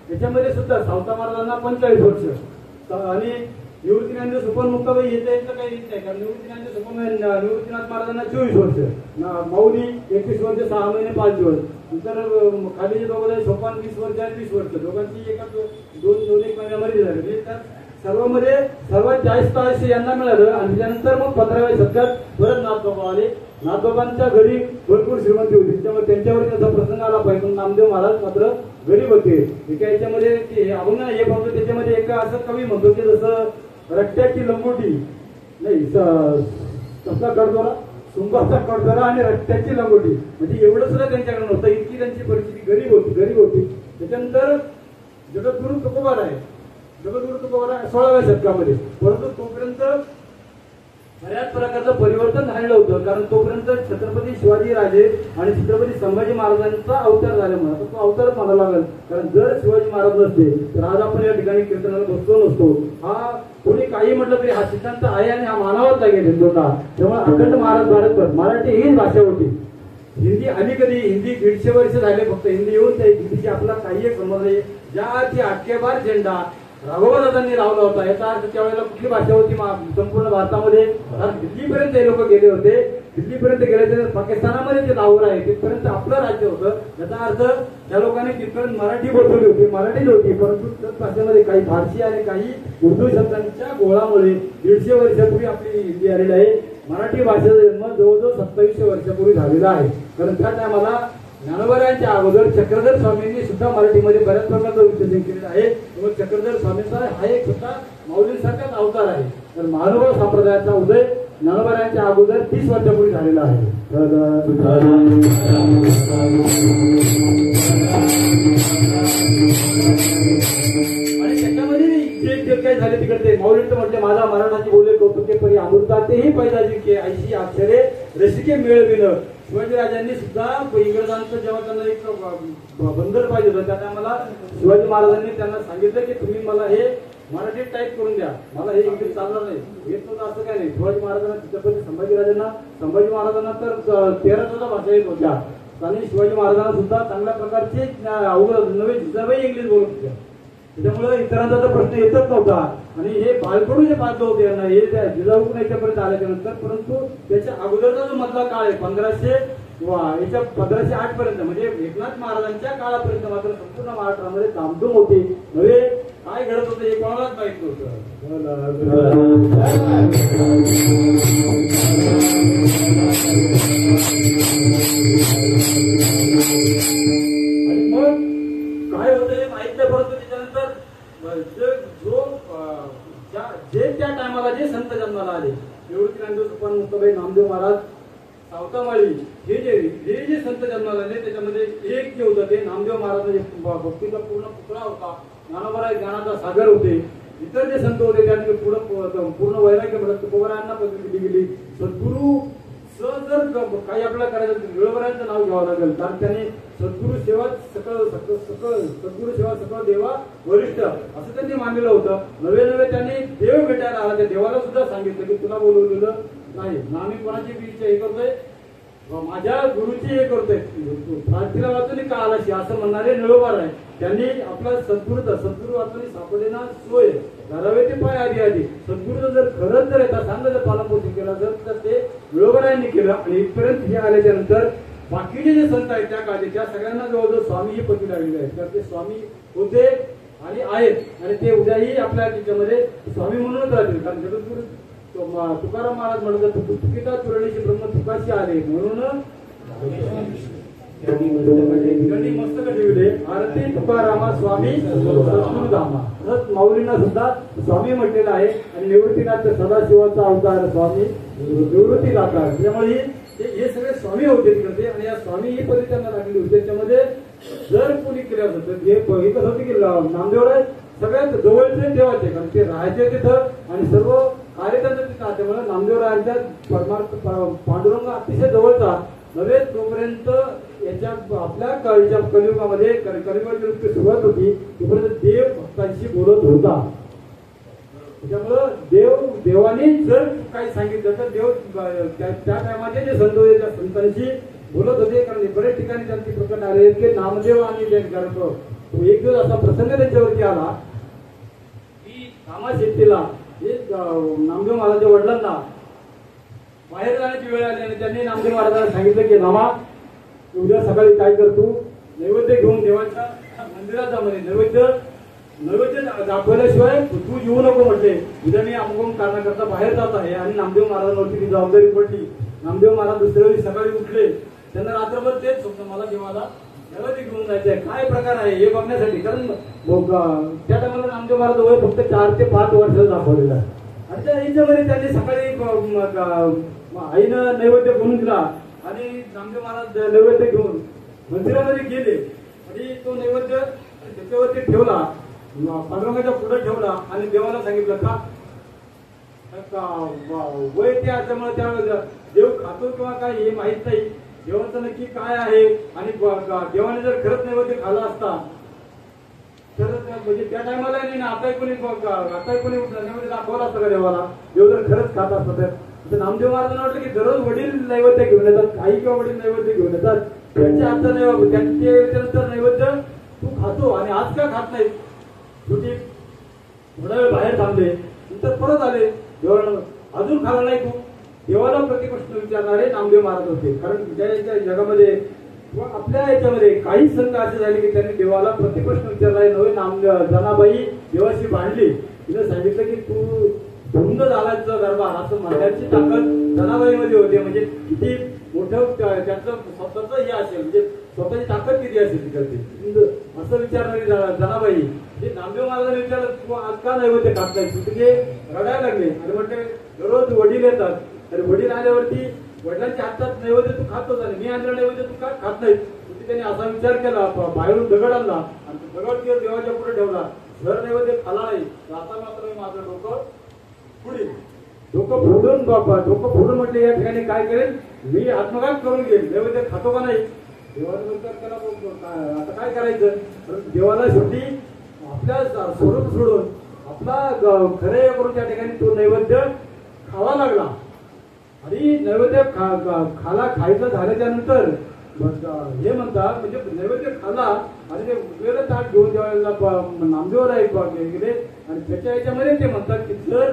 त्याच्यामध्ये सुद्धा सावता महाराजांना 45 वर्ष आणि निवृत्तीनाथ सुपन मुक्ताबाई याचं काही येत नाही, कारण निवृत्तीनाथ महाराजांना 24 वर्ष, माऊली 21 वर्ष 6 महिने 5 दिवस, नंतर खाली जे दोघं सोपान 20 वर्ष आणि 20 वर्ष, दोघांची एका दोन एक महिन्यामध्ये झाली. तर सर्वांमध्ये सर्वात जास्त आयुष्य यांना मिळालं. आणि त्यानंतर मग 15व्या शतकात परत नाथबाबा आले. नाथबाबांच्या घरी भरपूर श्रीमंती होती, त्यामुळे त्यांच्यावर त्याचा प्रसंग आला पाहिजे. नामदेव महाराज मात्र गरीब होते. एका याच्यामध्ये ते अभंग हे पाहतो, त्याच्यामध्ये एका असं कवी म्हणतो की जसं रट्ट्याची लंगोटी नाही, कसला कडदोरा, सुंबाचा कडदोरा आणि रट्ट्याची लंगोटी, म्हणजे एवढं सुद्धा त्यांच्याकडे नव्हतं. इतकी त्यांची परिस्थिती गरीब होती. त्याच्यानंतर जगद्गुरु तुकोबार आहे. 16व्या शतकामध्ये. परंतु तोपर्यंत बऱ्याच प्रकारचं परिवर्तन झालेलं होतं, कारण तोपर्यंत छत्रपती शिवाजी राजे आणि छत्रपती संभाजी महाराजांचा अवतार झाल्यामुळे तो अवतारच म्हणावा लागेल. कारण जर शिवाजी महाराज नसते तर आज आपण या ठिकाणी कीर्तनाला बसलो नसतो. हा कोणी काही म्हटलं तरी हा सिद्धांत आहे आणि हा मानावाच लागेल हिंदूंना. तेव्हा अखंड महाराज भारतभर मराठी हीच भाषा होती. हिंदी आली कधी? हिंदी 150 वर्ष झाले फक्त. हिंदी येऊन त्या हिंदीची आपला काही एक संबंध नाही. ज्याची आख्याबार झेंडा राघवदादांनी लावला होता, याचा अर्थ त्यावेळेला कुठली भाषा होती संपूर्ण भारतामध्ये? दिल्लीपर्यंत हे लोक गेले होते. दिल्लीपर्यंत गेले, पाकिस्तानामध्ये जे लाहोर आहे तिथपर्यंत आपलं राज्य होतं. याचा अर्थ त्या लोकांनी तिथपर्यंत मराठी बोलवली होती, मराठीच होती. परंतु त्याच भाषेमध्ये काही फारसी आणि काही उर्दू शब्दांच्या गोळामुळे 150 वर्षापूर्वी आपली हिंदी आलेली आहे. मराठी भाषेचा जन्म जवळजवळ 2700 वर्षापूर्वी झालेला आहे. कारण त्या टायमाला ज्ञानोबारायांच्या अगोदर चक्रधर स्वामींनी सुद्धा मराठीमध्ये बऱ्याच प्रकारचं विश्लेषण केलेलं आहे. चक्रधर स्वामींचा हा एक सुद्धा माऊलींसारखाच अवतार आहे. तर महानुभाव संप्रदायाचा उदय ज्ञानोबारायांच्या अगोदर 30 वर्षापूर्वी झालेला आहे. आणि त्याच्यामध्ये जे काही झाले तिकडे माऊलींचं म्हटले, माझा मराठाची बोले कौतुके परी अमृता तेही पैदा जिंके ऐशी अक्षरे रसिके मिळविलं. शिवाजी राजांनी सुद्धा इंग्रजांचं जेव्हा त्यांना एक बंदर पाहिजे होतं त्या टायमाला शिवाजी महाराजांनी त्यांना सांगितलं की तुम्ही मला हे मराठीत टाईप करून द्या, मला हे इंग्लिश चालणार नाही. येत नव्हतं असं काय नाही. शिवाजी महाराजांना छत्रपती संभाजी महाराजांना तर 13 भाषा येत होत्या आणि शिवाजी महाराजांना सुद्धा चांगल्या प्रकारचे नवे इंग्लिश बोलत होत्या. त्याच्यामुळे इतरांचा तर प्रश्न येतच नव्हता. आणि हे बालकडू जे पात्र होते यांना हे जिजाऊकडून याच्यापर्यंत आल्याच्या नंतर, परंतु त्याच्या अगोदरचा जो मधला काळ आहे 1508 पर्यंत, म्हणजे एकनाथ महाराजांच्या काळापर्यंत मात्र संपूर्ण महाराष्ट्रामध्ये धामधूम होती. नव्हे काय घडत होतं हे कोणालाच माहित नव्हतं. आणि मग काय होतं हे माहित नाही. परंतु त्याच्यानंतर जे त्या टायमाला जे संत जन्माला आले, निवृत्तीनाथ सुपन मुक्ताबाई, नामदेव महाराज, सावतामाळी, हे जे संत जन्माला आले त्याच्यामध्ये एक जे होतं ते नामदेव महाराज भक्तीचा पूर्ण पुतळा होता. ज्ञानोबा ज्ञानाचा सागर होते. इतर जे संत होते त्यांनी पूर्ण वैराग्य म्हणत तुकोबारायांना पदवी दिली गेली. सद्गुरू जर काही आपल्याला करायचं निळोबरायांचं नाव घ्यावं लागेल, कारण त्यांनी सद्गुरू सेवा सकळ देवा वरिष्ठ असं त्यांनी मानलेलं होतं. नवे त्यांनी देव भेटायला आला, त्या देवाला सुद्धा सांगितलं की तुला बोलवलेलं नाही, ना मी कोणाची बीच हे करतोय, माझ्या गुरुची हे करतोय, प्रार्थीला वाचून का आलाशी असं म्हणणारे निळोबार आहे. त्यांनी आपला सद्गुरू वाचून सापडेना सोय घरावे ते पाय आधी सद्गुरूचं जर खरंच जर येतात सांगा जर पालनपोषण केला तर ते निळोबारायांनी केलं. आणि इथपर्यंत हे आल्याच्या नंतर बाकीचे जे संत आहेत त्या काळचे त्या सगळ्यांना जवळजवळ स्वामी ही पदवी लागलेली आहे. तर ते स्वामी होते आणि आहेत आणि ते उद्याही आपल्या त्याच्यामध्ये स्वामी म्हणूनच राहतील. कारण जगद्गुरू तुकाराम महाराज म्हणतात तुकिता तुरळीची ब्रह्म तुकाशी आले म्हणून गणी मस्तक ठेवले आरती तुकारामा स्वामी सद्गुरुधामा. माऊलींना सुद्धा स्वामी म्हटलेलं आहे आणि निवृत्तीनाथ सदाशिवाचा अवतार स्वामी निवृत्ती दाता. त्यामुळे हे सगळे स्वामी होते तिकडे आणि या स्वामी ही पद्धती त्यांना लागली होती. त्याच्यामध्ये जर कोणी केलं होतं हे कसं होतं की नामदेवराय सगळ्यात जवळचे देवाचे कारण ते राहायचे तिथं आणि सर्व कार्य त्यांचं तिथं. त्यामुळे नामदेवरायांच्या परमार्थ पांडुरंग अतिशय जवळचा नव्हे तोपर्यंत याच्या आपल्या कलियुगामध्ये कलियुगाची सुरुवात होती तोपर्यंत देव भक्तांशी बोलत होता. त्यामुळं देवाने जर काही सांगितलं तर देव त्या टायमाचे जे संत होते त्या संतांशी बोलत होते. कारण बरेच ठिकाणी त्यांचे प्रकट आले की नामदेव आणि एक दिवस असा प्रसंग त्यांच्यावरती आला की कामा शेतीला नामदेव महाराजांच्या वडिलांना बाहेर जाण्याची वेळ आली आणि त्यांनी नामदेव महाराजांना सांगितलं की नामा उद्या सकाळी काय कर तू नैवेद्य घेऊन देवाच्या मंदिरात जा म्हणे. नैवेद्य दाखवल्याशिवाय तू येऊ नको म्हटले. उद्या मी अमुक कारणाकरता बाहेर जात आहे आणि नामदेव महाराजांवरती ती जबाबदारी पडली. नामदेव महाराज दुसऱ्या वेळी सकाळी उठले. त्यांना रात्रभर तेच स्वप्न मला देवाला नैवेद्य घेऊन जायचंय. काय प्रकार आहे हे बघण्यासाठी. कारण त्या टायमाला नामदेव महाराज वय फक्त 4 ते 5 वर्ष दाखवलेलं आहे. आणि त्या याच्यामध्ये त्यांनी सकाळी आईनं नैवेद्य बनवून दिला आणि नामदेव महाराज नैवेद्य घेऊन मंदिरामध्ये गेले आणि तो नैवेद्य त्याच्यावरती ठेवला पांडुरंगाच्या पुढे ठेवला आणि देवाला सांगितलं का वय ते असल्यामुळे त्या देव खातो किंवा काय हे माहित नाही. देवाचं नक्की काय आहे आणि देवाने जर खरंच नैवेद्य खाल्ला असता तर म्हणजे त्या टायमाला नाही ना आता कोणी नैवेद्य दाखवला असतं का देवाला. देव जर खरंच खात असतं तर नामदेव महाराजांना वाटलं की दररोज वडील नैवेद्य घेऊन येतात आई किंवा वडील नैवेद्य घेऊन येतात त्यांच्या हातचा नैवेद्य त्यांच्या नैवेद्य तू खातो आणि आज का खात नाही. शेवटी थोडा वेळ बाहेर थांबले नंतर परत आले. देवाला अजून खाल्ला नाही तू. देवाला प्रतिप्रश्न विचारणारे नामदेव महाराज होते. कारण ज्या जगामध्ये किंवा आपल्या याच्यामध्ये काही संत असे झाले की त्यांनी देवाला प्रतिप्रश्न विचारणारे नव्हे. जनाबाई देवाशी भांडली. तिने सांगितलं की तू भंग झाल्याचं दरबार असं म्हणण्याची ताकद जनाबाईमध्ये होते. म्हणजे किती मोठं त्याचं स्वतःच हे असेल म्हणजे स्वतःची ताकद किती असेल तिकडे असं विचारणारी जनाबाई. हे नामदेव महाराजांनी विचारलं तू आज का नैवेद्य खात नाही. तिथे रडायला लागले आणि म्हटले दररोज वडील येतात तर वडील आल्यावरती वडिलांच्या हातात नैवेद्य तू खातोच आणि मी आणलं नैवेद्य तू का खात नाही. तिथे त्यांनी असा विचार केला बाहेरून दगड आणला आणि दगड देवाच्या पुढे ठेवला. जर नैवेद्य खाला नाही तर आता मात्र मी माझं डोकं पुढे डोकं फोडून म्हटले या ठिकाणी काय करेल मी आत्मघात करून घेईल. नैवेद्य खातो का नाही. देवाला विचार केला आता काय करायचं. देवाला शेवटी आपल्या स्वरूप सोडून आपला खरे करून त्या ठिकाणी तो नैवेद्य खावा लागला आणि नैवेद्य खायचं झाल्याच्या नंतर हे म्हणतात म्हणजे नैवेद्य खाल्ला आणि ते वेगळं ताट घेऊन जेवायला नामदेवराय गेले आणि त्याच्या याच्यामध्ये ते म्हणतात की जर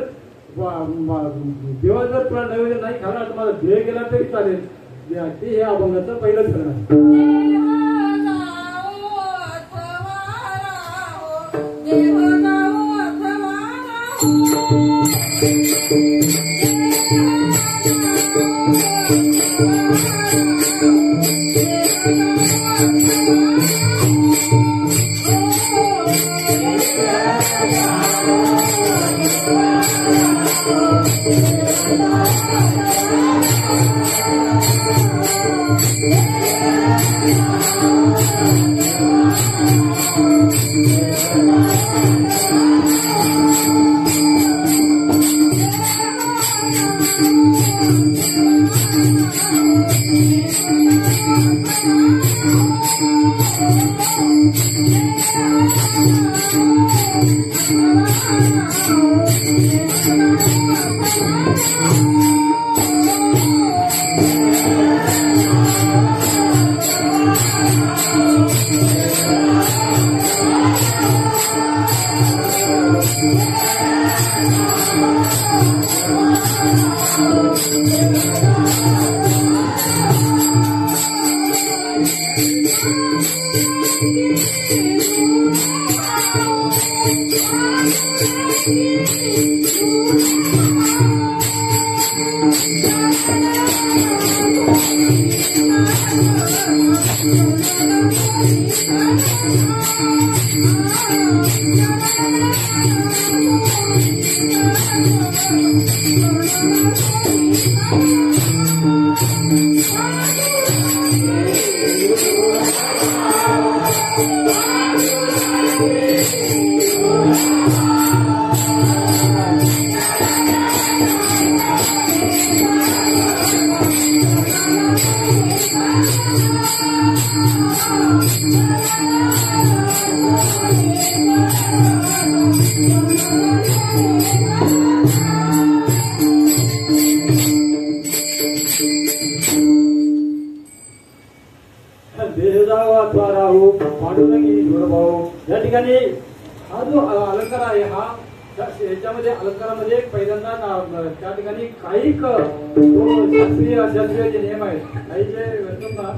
देवा जर तुला नैवेद्य नाही खाला तर माझा देह गेला तरी चालेल. ते हे अभंगाचं पहिलंच ठरण आहे. ह्याच्यामध्ये अलंकारामध्ये पहिल्यांदा त्या ठिकाणी काही शास्त्रीय अशास्त्रीय जे नियम आहेत काही जे ना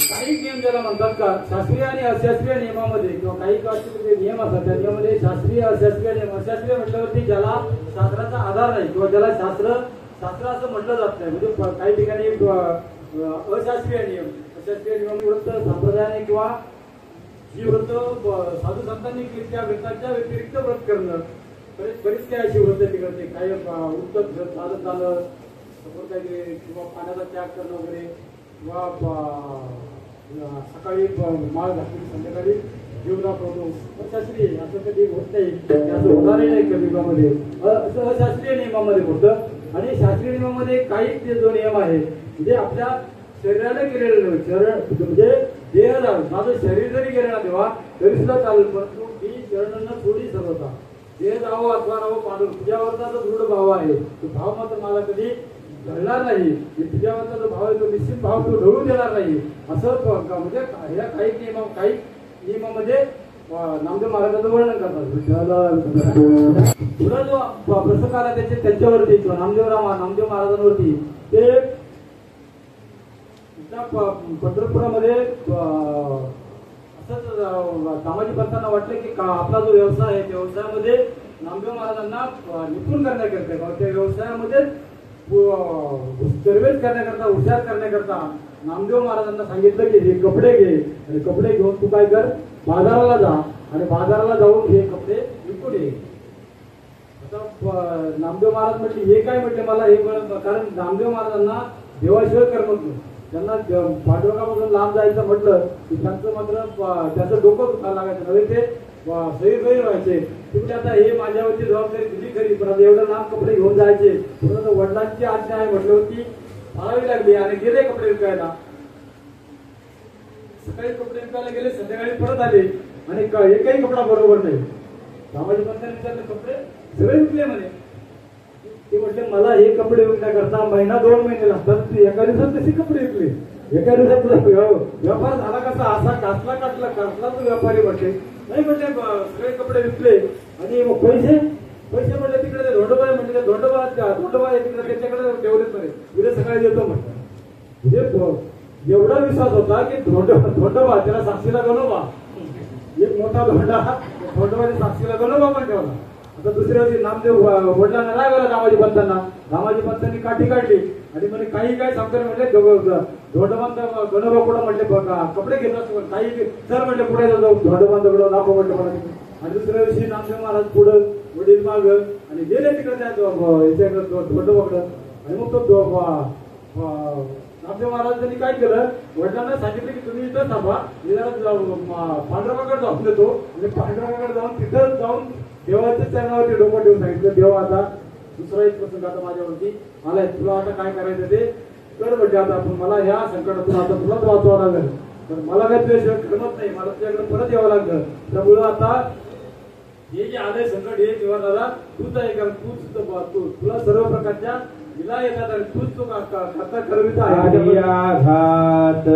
काही नियम ज्याला म्हणतात का शास्त्रीय आणि अशास्त्रीय नियमामध्ये किंवा काही नियम असतात त्या नियमामध्ये शास्त्रीय अशास्त्रीय नियम अशास्त्रीय म्हटल्यावरती ज्याला शास्त्राचा आधार नाही किंवा ज्याला शास्त्र असं म्हटलं जात नाही म्हणजे काही ठिकाणी अशास्त्रीय नियम अशास्त्रीय नियम व्रत संप्रदायाने किंवा जी व्रत साधू संतांनी त्या व्रताच्या व्यतिरिक्त व्रत करणं बरीच काही अशी व्रत तिकडचे काही उत्तम चालत आलं काही किंवा पाण्याचा त्याग करणं वगैरे किंवा सकाळी माळ घातली संध्याकाळी जीवनात होतो अशास्त्रीय असं कधी होत नाही असं होणारही नाही कलियुगामध्ये असं अशास्त्रीय नियमामध्ये होतं. आणि शास्त्रीय नियमामध्ये काही जो नियम आहे म्हणजे आपल्या शरीराला गेलेलं नाही म्हणजे देहाला माझं शरीर जरी गेलं ना तेव्हा तरी सुद्धा चालेल परंतु ही शरणांना थोडी सर्वता देह जावं अथवा राहावं पाडून तुझ्यावरचा जो दृढ भाव आहे तो भाव मात्र मला कधी घडणार नाही तुझ्यावरचा जो भाव आहे तो निश्चित भाव तो ढळू देणार नाही असं म्हणजे ह्या काही नियमामध्ये नामदेव महाराजांचं वर्णन करतात. पुढे जो प्रसंग आला त्यांच्यावरती किंवा नामदेव महाराजांवरती ते पंढरपुरामध्ये असंच सामाजिक पंथांना वाटलं की आपला जो व्यवसाय आहे त्या व्यवसायामध्ये नामदेव महाराजांना निपुण करण्याकरता त्या व्यवसायामध्ये सर्वेच करण्याकरता हुशार करण्याकरता नामदेव महाराजांना सांगितलं की हे कपडे घे आणि कपडे घेऊन तू काय कर बाजाराला जा आणि बाजाराला जाऊन हे कपडे विकून ये. आता नामदेव महाराज म्हटले हे काय म्हटले मला हे कारण नामदेव महाराजांना देवाशिवाय करमत नाही. त्यांना पांडुरंगापासून लांब जायचं म्हटलं की त्यांचं मात्र त्याचं डोकं दुखायला लागायचं नव्हे ते सैर व्हायचे. तिकडे आता हे माझ्यावरची जबाबदारी दिली खरी पण आता एवढं लांब कपडे घेऊन जायचे परंतु वडिलांची आज्ञा आहे म्हटल्यावरती पाळावी लागली आणि गेले कपडे विकायला. सकाळी कपडे विकायला गेले संध्याकाळी परत आले आणि एकही कपडा बरोबर नाही. सामाजिक पंथाने विचारले कपडे सगळे विकले म्हणे. ते म्हटले मला हे कपडे विकण्याकरता महिना 2 महिने लागतात एका दिवसात कसे कपडे विकले एका दिवसात व्यापार झाला कसा असा कसला तो व्यापारी म्हटले नाही म्हटले सगळे कपडे विकले आणि मग पैसे म्हटले तिकडे ते धोंडोबा म्हटले धोंडोबा तिकडे त्याच्याकडे ठेवलेच नाही उद्या सकाळी देतो म्हटलं. म्हणजे एवढा विश्वास होता की धोंडोबा त्याला साक्षीला गणोबा एक मोठा धोंडोबाच्या साक्षीला गणोबा पण ठेवला. आता दुसऱ्या दिवशी नामदेव वडिलांना रागवला रामाजी पंतांनी काठी काढली आणि म्हणे काही काय सांगतो म्हटले धोंडोबांचा गणोबा कुठं म्हटले कपडे घेत असतो काही सर म्हटले पुढे जाऊ धोंडोबांचा दाखव म्हटलं मला. आणि दुसऱ्या दिवशी नामदेव महाराज पुढं वडील माग आणि गेले तिकडे त्या धोंडोबाकडं आणि मग तो नामदेव महाराजांनी काय केलं वडिलांना सांगितलं की तुम्ही इथं थांबा पांडुरंगाकडे जाऊन देतो आणि पांडुरंगाकडे जाऊन तिथं जाऊन देवाच्या चरणावरती डोकं ठेवून सांगितलं देवा आता दुसरा एक प्रसंग आता माझ्यावरती आलाय तुला आता काय करायचं ते कर म्हणजे आता आपण मला ह्या संकटातून आता तुलाच वाचवावं लागेल तर मला काय तुझ्याशिवाय करमत नाही मला तुझ्याकडे परत यावं लागलं. त्यामुळं आता हे जे आलंय संकट हे तेव्हा दादा तूच आहे कारण तुला सर्व प्रकारच्या विला येतात आणि तूच तो करता करविता घात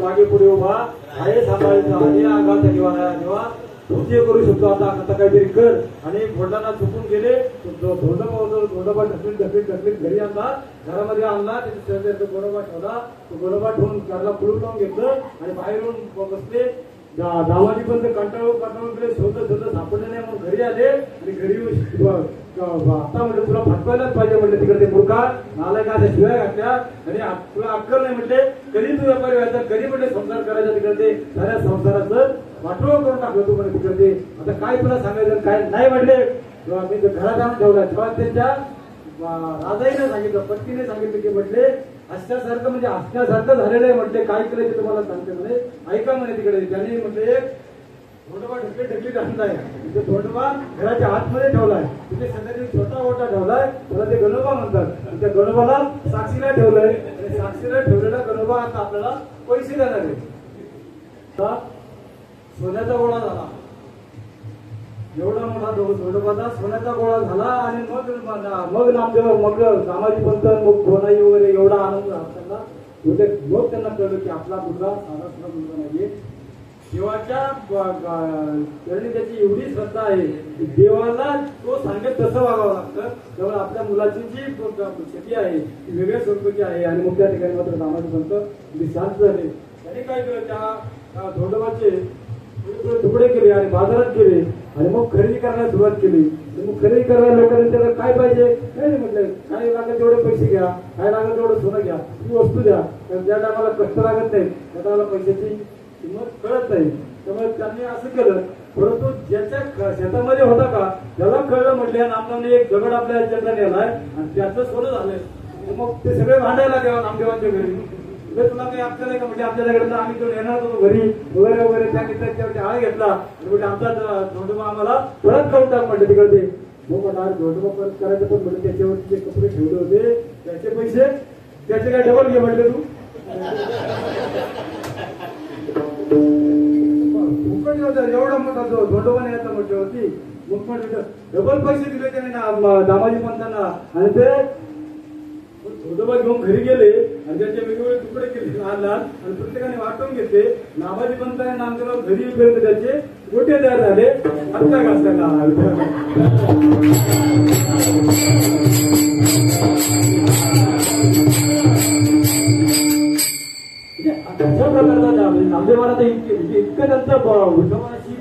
मागे पुढे उभा आहे सांभाळायचं आणि आघात निवारा जेव्हा हे करू शकतो, आता आता काहीतरी कर. आणि फोडताना चुकून गेले धोंडोबा ढकलीत घरी आणला, घरामध्ये आणला, त्याचा गोडोबा ठेवला. तो गोडोबा ठेवून घरला कुलूप लावून घेतलं आणि बाहेरून बसले. दामाजी पण कंटाळून गेले, शोधत सापडले नाही म्हणून घरी आले. आणि घरी आता म्हटलं तुला फटवायलाच पाहिजे म्हटलं, तिकडे ते मूर्खा नाला का शिवाय घातल्या. आणि तुला अक्कल नाही म्हटले, कधी तू व्यापारी व्हायचा, कधी म्हटले संसार करायचा, तिकडे ते साऱ्या संसाराचं वाटोळ करून टाकलं तू म्हणे तिकडे ते. आता काय तुला सांगायचं काय नाही म्हटले. मी घरात आणून ठेवला. तेव्हा त्यांच्या राजाईने सांगितलं, पत्नीने सांगितलं की म्हटले हसण्यासारखं म्हणजे हसण्यासारखं झालेलं आहे म्हटले, काय केलं ते तुम्हाला सांगते म्हणे, ऐका म्हणे. तिकडे त्यांनी म्हटले एक धोंडोबा ढकलीत आणलाय, तिथे धोंडोबा घराच्या आतमध्ये ठेवलाय, तिथे सगळ्यांनी छोटा मोठा ठेवलाय, त्याला ते गणोबा म्हणतात. त्या गणोबाला साक्षीला ठेवलंय आणि साक्षीला ठेवलेला गणोबा आता आपल्याला पैसे देणार आहे. सोन्याचा गोळा झाला, एवढा मोठा धोंडोबाचा सोन्याचा गोळा झाला. आणि मग नामदेव, मग दामाजी पंत, मग गोनाई वगैरे एवढा आनंद त्यांना. मग त्यांना कळलं की आपला मुलगा साधा सुद्धा मुलगा नाहीये. देवाच्या चरणी त्याची एवढी श्रद्धा आहे की देवाला तो सांगेल तसं वागावं लागतं. त्यामुळे आपल्या मुलाची जी शेती आहे ती वेगळ्या स्वरूपाची आहे. आणि मग त्या ठिकाणी मात्र दामाजी पंत शांत झाले. त्यांनी काय केलं, त्या धोंडोबाचे तुकडे केले आणि बाजारात गेले आणि मग खरेदी करायला सुरुवात केली. मग खरेदी करायला लोकांनी त्याला काय पाहिजे नाही म्हटलं, काय लागत तेवढे पैसे घ्या, काय लागत तेवढं सोनं घ्या, ती वस्तू द्या. ज्या टायमाला कष्ट लागत नाही त्या टायमाला पैशाची किंमत कळत नाही. त्यामुळे त्यांनी असं केलं. परंतु ज्याच्या शेतामध्ये होता का त्याला कळलं म्हटलं, नामदेवाने एक दगड आपल्या ह्याच्यात नेलाय आणि त्याचं सोनं झालंय. मग ते सगळे भांडायला गेला नामदेवांच्या घरी. तुला काही आपल्याला का म्हणजे आपल्याकडे आम्ही तो येणार होतो घरी वगैरे वगैरे. त्याच्या आळ घेतला म्हणजे आमचा धोंडोबा आम्हाला परत करून टाक म्हटलं तिकडे. मग म्हटलं धोंडोबा परत करायचं, पण म्हणजे त्याच्यावरती जे कपडे ठेवले होते त्याचे पैसे त्याचे काय डबल घे म्हटले तू. एवढा मोठा जो धोंडोबा यायचा म्हटल्यावरती मग म्हटलं डबल पैसे दिले त्याने दामाजी पंतांना. आणि ते धोंडोबा घेऊन घरी गेले आणि त्याचे वेगवेगळे तुकडे केले लहान लहान आणि प्रत्येकाने वाटून घेतले. दामाजी पंताने नामदेव घरी येऊन त्याचे गोटे तयार झाले. आता घासताना अशा प्रकारचा नामदेवाला तर इतकं त्यांचं विठोबाशी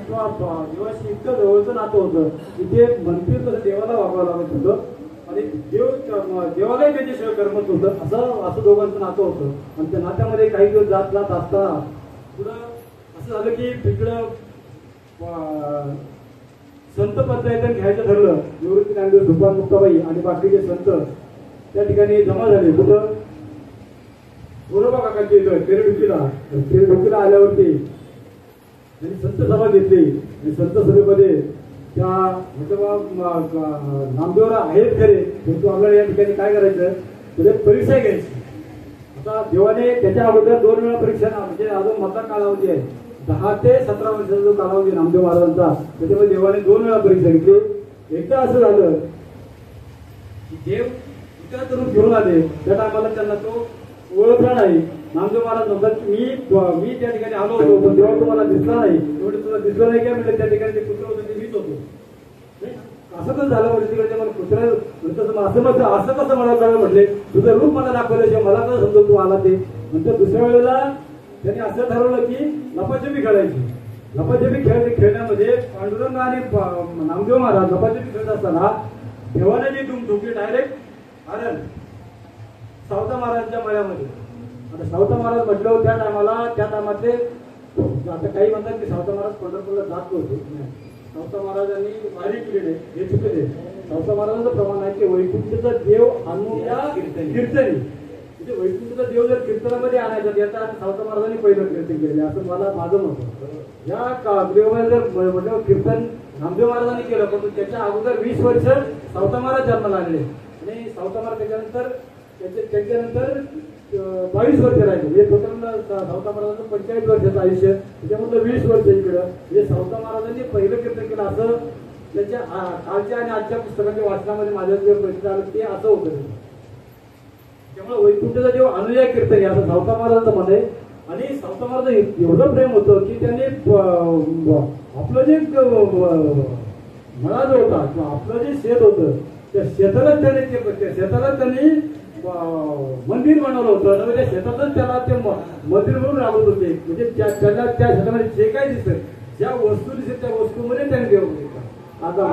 देवाशी इतकं जवळचं नातं होतं की ते म्हणतील तसं देवाला वापरावं लागत होतं. आणि देवालाही त्याच्याशिवाय करमत होतं. असं दोघांचं नातं होतं. आणि त्या नात्यामध्ये काही दिवस जात असताना पुढं असं झालं की तिकडं संत पंचायतन घ्यायचं ठरलं. निवृत्ती नामदेव, सुभाष मुक्ताबाई आणि बाकीचे संत त्या ठिकाणी जमा झाले. कुठं गोरोबा काकांची तेरडुकीला आल्यावरती त्यांनी संत सभा घेतली. आणि संत सभेमध्ये त्या नामदेवला आहेत खरे, परंतु आपल्याला या ठिकाणी काय करायचं, त्याची परीक्षा घ्यायची. आता देवाने त्याच्या अगोदर 2 वेळा परीक्षा, म्हणजे अजून मधला कालावधी आहे 10 ते 17 वर्षाचा जो कालावधी नामदेव महाराजांचा, त्याच्यामध्ये देवाने 2 वेळा परीक्षा घेतली. एकदा असं झालं की देव इतर करून घेऊन आले. त्या टायमाला त्यांना तो ओळखला नाही. नामदेव महाराज म्हणतात मी त्या ठिकाणी आलो होतो, पण तेव्हा तुम्हाला दिसला नाही. एवढं तुला दिसलं नाही काय म्हणजे त्या ठिकाणी ते कुत्र होतं ते मीच होतो. असं कसं झालं म्हणजे तिकडे मला कुत्रा असं कसं मला कळलं म्हटले, तुझं रूप मला दाखवलं, मला कसं समजून तू आला ते. नंतर दुसऱ्या वेळेला त्यांनी असं ठरवलं की लपाछपी खेळायची. लपाछपी खेळण्यामध्ये पांडुरंग आणि नामदेव महाराज लपाछपी खेळत असताना देवाने जी धूम ठोकली डायरेक्ट आरण सावता महाराजांच्या मळ्यामध्ये. आता सावता महाराज म्हटलं त्या टायमातले आता काही म्हणतात की सावता महाराज पंढरपूरला जात होते. सावता महाराजांनी वारी केली नाही, हे चुकीचे. सावता महाराजांचं प्रमाण आहे की वैकुंठचा देव आणून या कीर्तनी, म्हणजे वैकुंठचा देव जर कीर्तनामध्ये आणायचा त्याचा सावता महाराजांनी पहिलं कीर्तन केले असं मला माझं मत होतं. या देवामध्ये जर म्हटलं कीर्तन नामदेव महाराजांनी केलं, पण त्याच्या अगोदर 20 वर्ष सावता महाराज जन्माला आलेले आणि सावता महाराज त्याच्यानंतर 22 वर्ष राहिले. म्हणजे टोटल सावता महाराजांचं 45 वर्षाचं आयुष्य, त्याच्यामधलं 20 वर्ष इकडं. म्हणजे सावता महाराजांनी पहिलं कीर्तन केलं असं त्याच्या कालच्या आणि आजच्या पुस्तकाच्या वाचनामध्ये माझ्या जे प्रसिद्ध आलं ते असं होतं. त्यामुळे वैकुंठचा देव अनुया कीर्तन असं सावता महाराजांचं म्हणणं आहे. आणि सावता महाराज एवढं प्रेम होतं की त्यांनी आपलं जे मळा जो होता किंवा आपलं जे शेत होतं त्या शेतालाच त्यांनी मंदिर बनवलं होतं. त्या शेतातच त्याला ते मंदिर म्हणून राबवत होते. म्हणजे त्याला त्या शेतामध्ये जे काय दिसत ज्या वस्तू दिसत त्या वस्तूमध्ये त्यांनी देव आता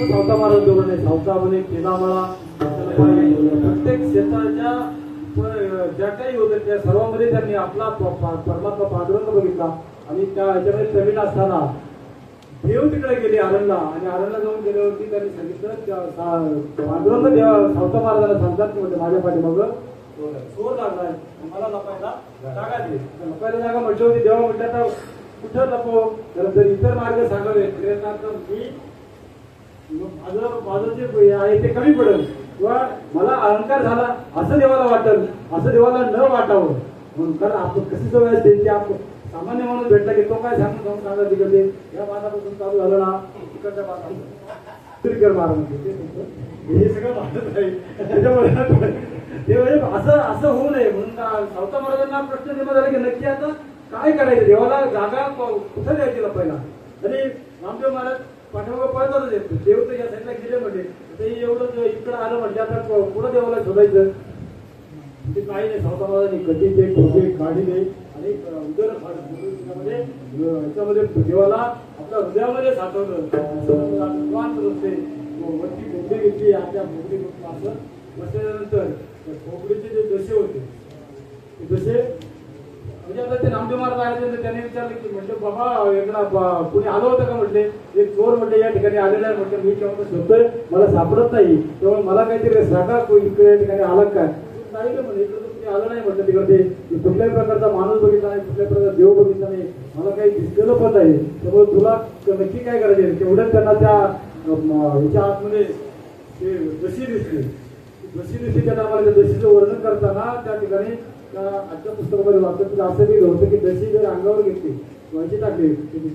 सावता महाराज धोरण आहे. सावता म्हणे केला मला प्रत्येक क्षेत्राच्या ज्या काही होतं त्या सर्वांमध्ये त्यांनी आपला परमात्मा पांडुरंग बघितला. आणि त्या ह्याच्यामध्ये प्रवीण असताना देव तिकडे गेले आरणला. आणि आरणला जाऊन गेल्यावरती त्यांनी सांगितलं पांडुरंग देव सावता महाराजांना सांगतात की म्हणजे माझ्या पाठीमागं चोर लागलाय, मला लपायला जागा दे. लपायला जागा म्हटलं होती. देवा म्हटलं तर कुठं लपव, जर इतर मार्ग सांगावे मी माझं जे आहे ते कमी पडेल किंवा मला अहंकार झाला असं देवाला वाटेल, असं देवाला न वाटावं म्हणून. कारण आपण कशी सवय असते की आपण सामान्य माणूस भेटला की तो काय सांगून सांगा तिकडे या बांधापासून चालू झालं ना तिकडच्या बांधा मारा हे सगळं वाटत आहे. त्याच्यामुळे ते असं होऊ नये म्हणून सावता महाराजांना प्रश्न निर्माण झाला की नक्की आता काय करायचं, देवाला जागा कुठं द्यायची पहिला. आणि रामदेव महाराज पाठीमागं पळतातच येतो. देव तर या साईडला गेले म्हणजे ते एवढं इकडं आलं म्हणजे आता पुढं देवाला शोधायचं ते काही नाही. सावता महाराजांनी कधीचे खोटे काढले आणि उदर ह्याच्यामध्ये देवाला आपल्या हृदयामध्ये साठवलं. वरती बोगडी घेतली. आपल्या बोगडी असं बसल्यानंतर बोगडीचे जे दशे होते ते दशे म्हणजे आता ते नामदेव महाराज आहे त्याने विचारलं की म्हटलं बाबा एकदा कुणी आलं होतं का म्हटले. एक चोर म्हटले या ठिकाणी आलेला आहे म्हटलं. मी केव्हा शोधतोय मला सापडत नाही तेव्हा मला काहीतरी सांगा इकडे या ठिकाणी आलं काय. नाही म्हणजे इकडे तुम्ही आलं नाही म्हटलं. तिकडे कुठल्याही प्रकारचा माणूस बघितला नाही, कुठल्याही प्रकारचा देव बघितला नाही, मला काही दिसलेलं पण नाही. त्यामुळे तुला नक्की काय करायचे. तेवढ्याच त्यांना त्या ह्याच्या आतमध्ये ते दशी दिसली. दशी दिसली त्या टायमाला त्या दशीचं वर्णन करताना त्या ठिकाणी आजच्या पुस्तकामध्ये वाचत असं लिहिलं होतं की दशी जर अंगावर घेतली व्हायची टाकली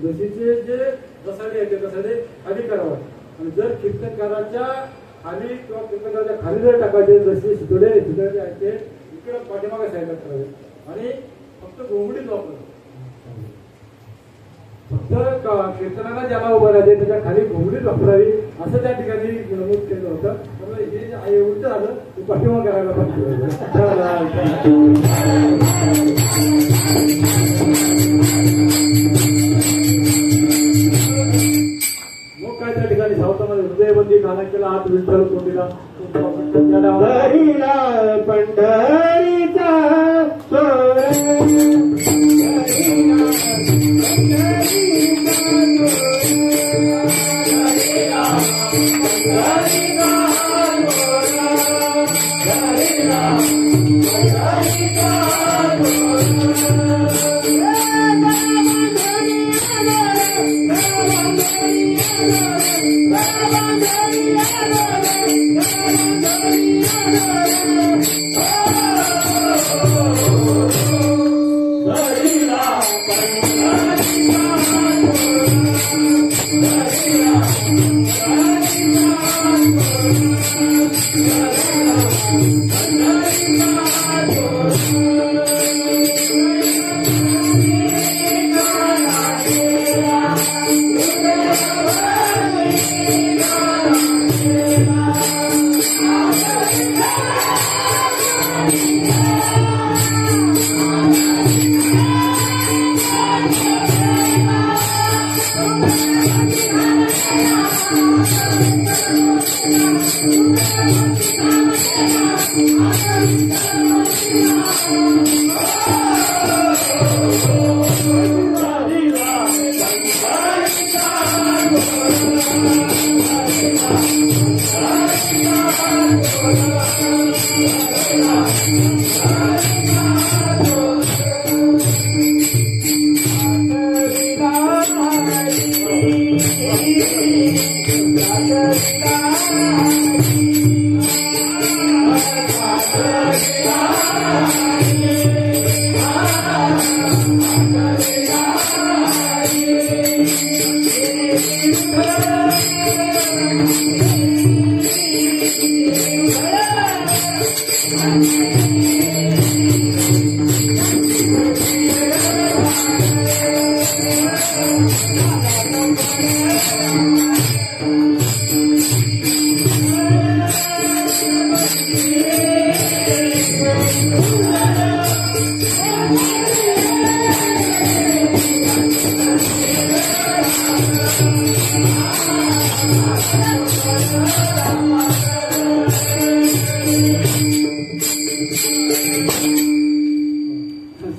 दशीचे जे रसाडे आहेत ते रसाडे खाली करावं. आणि जर कीर्तनकाराच्या खाली किंवा कीर्तनकाराच्या खाली जर टाकायचे जसे सुतडे जे आहेत ते इकडे पाठीमागे साईडला करावे. आणि फक्त घोंगडीच वापरावं. फक्त कीर्तनाला ज्याला उभं राहायचे त्याच्या खाली घोंगडीच वापरावी असं त्या ठिकाणी नमूद केलं होतं. त्यामुळे हे जे आहे एवढं झालं ते पाठीमाग करायला पाहिजे. मग काय त्या ठिकाणी सावतामध्ये हृदयबंदी गाणं केला. हात विठ्ठल कोंडीला पंढरीचा Hare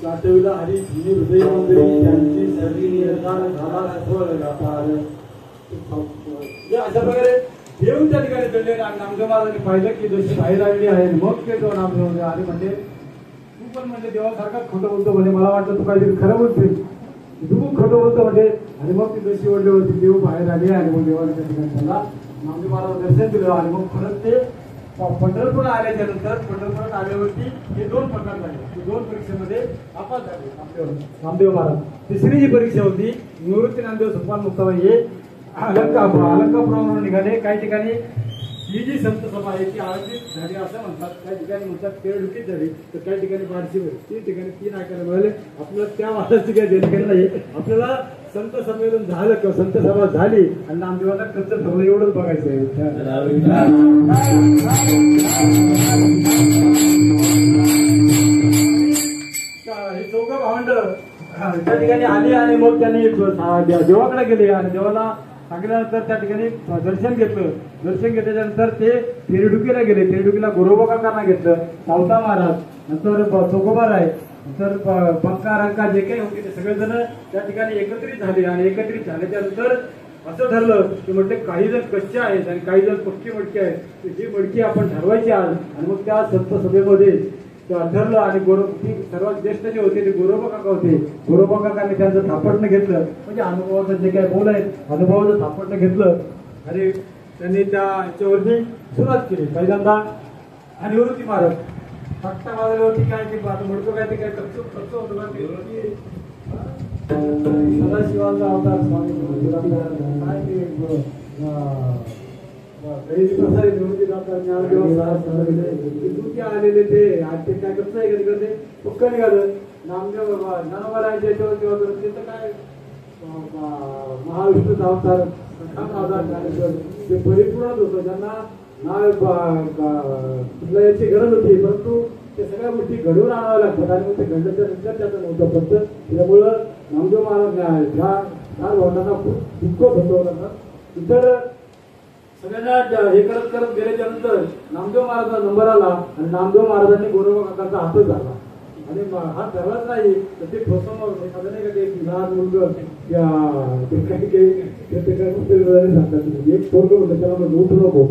सातवीला हरी झिनी हृदय मंदिरी त्यांची सर्वी निर्धार झाला सफळ व्यापार. अशा प्रकारे देव त्या ठिकाणी चढले आणि नामदेव महाराजांनी पाहिलं की जशी बाहेर आलेली आहे मग ते तो नामदेव आले म्हणजे तू पण म्हणजे देवासारखाच खोटं बोलतो म्हणजे मला वाटतं तू काहीतरी खरं बोलतोय तू खूप खोटं बोलतो म्हणजे. आणि मग ती जशी ओढली होती देव बाहेर आले आणि मग देवाला त्या ठिकाणी त्याला नामदेव महाराज दर्शन दिलं आणि मग परत ते पंढरपूर आल्याच्या नंतर पंढरपुरात आल्यावरती हे दोन प्रकार झाले. दोन परीक्षेमध्ये नापास झाले नामदेव महाराज. तिसरी जी परीक्षा होती निवृत्ती नामदेव सोपान मुक्ताबाई हे अलंकापुरावरून निघाले. काही ठिकाणी ही जी संत सभा आहे ती आयोजित झाली असं म्हणतात, काही ठिकाणी म्हणतात पेरडुकीत झाली तर काही ठिकाणी बारशी झाली. 3 ठिकाणी 3 ऐकायला मिळाले. आपल्याला त्या वादाची काही देणगी नाही. आपल्याला संत संमेलन झालं किंवा संत सभा झाली आणि नामदेवाला खर्च ठरवलं एवढंच बघायचं आहे. हे चौघं भावंड त्या ठिकाणी आली आणि मग त्यांनी देवाकडे गेले आणि देवाला सांगितल्यानंतर त्या ठिकाणी दर्शन घेतलं. दर्शन घेतल्यानंतर ते पेरडुकीला गेले. पेरडुकीला गोरोबा काकांना घेतलं, सावता महाराज, नंतर चोकोबाराय, नंतर पंका रंका जे काही होते ते सगळेजण त्या ठिकाणी एकत्रित झाले. आणि एकत्रित झाल्याच्या नंतर असं ठरलं की म्हटले काही जण कच्चे आहेत आणि काही जण पक्की मडकी आहेत. जी मडकी आपण ठरवायची आज. आणि मग त्या संत सभेमध्ये ठरलं आणि सर्वात ज्येष्ठ जे होते ते गोरोबा काका होते. गोरोबा काकांनी त्यांचं थापटणं घेतलं म्हणजे अनुभवाचं जे काही बोल आहेत अनुभवाचं थापटणं घेतलं आणि त्यांनी त्या याच्यावरती सुरुवात केली. पहिल्यांदा आणि निवृत्ती महाराज फटका वाजल्यावरती काय ते म्हणतो काय ते काय कच्च होतं सदाशिवाचा अवतार स्वामी काय ते प्रसारित निवृत्ती आलेले ते काय कसं आहे कधी करते पक्क निघालं. नामदेव ज्ञानोबारायांच्या याच्यावरती होतं तिथं काय महाविष्णूचा अवतार ते परिपूर्णच होतं. ज्यांना ना याची गरज होती परंतु ते सगळ्या गोष्टी घडवून आणाव्या लागतात आणि मग ते घडल्याच्या नंतर त्याचं नव्हतं फक्त. त्यामुळं नामदेव महाराज ह्या 4 भावंडांना खूप दुःख होतं. इतर सगळ्यांना हे करत करत गेल्याच्या नंतर नामदेव महाराजांचा नंबर आला आणि नामदेव महाराजांनी गोरोबा काकांचा हातच झाला आणि हा ठरलाच नाही तर ते ठोसमोर एखादं नाही का ते लहान मुलगं सांगतात एक पोरगं म्हणलं त्याला म्हणजे उठू नको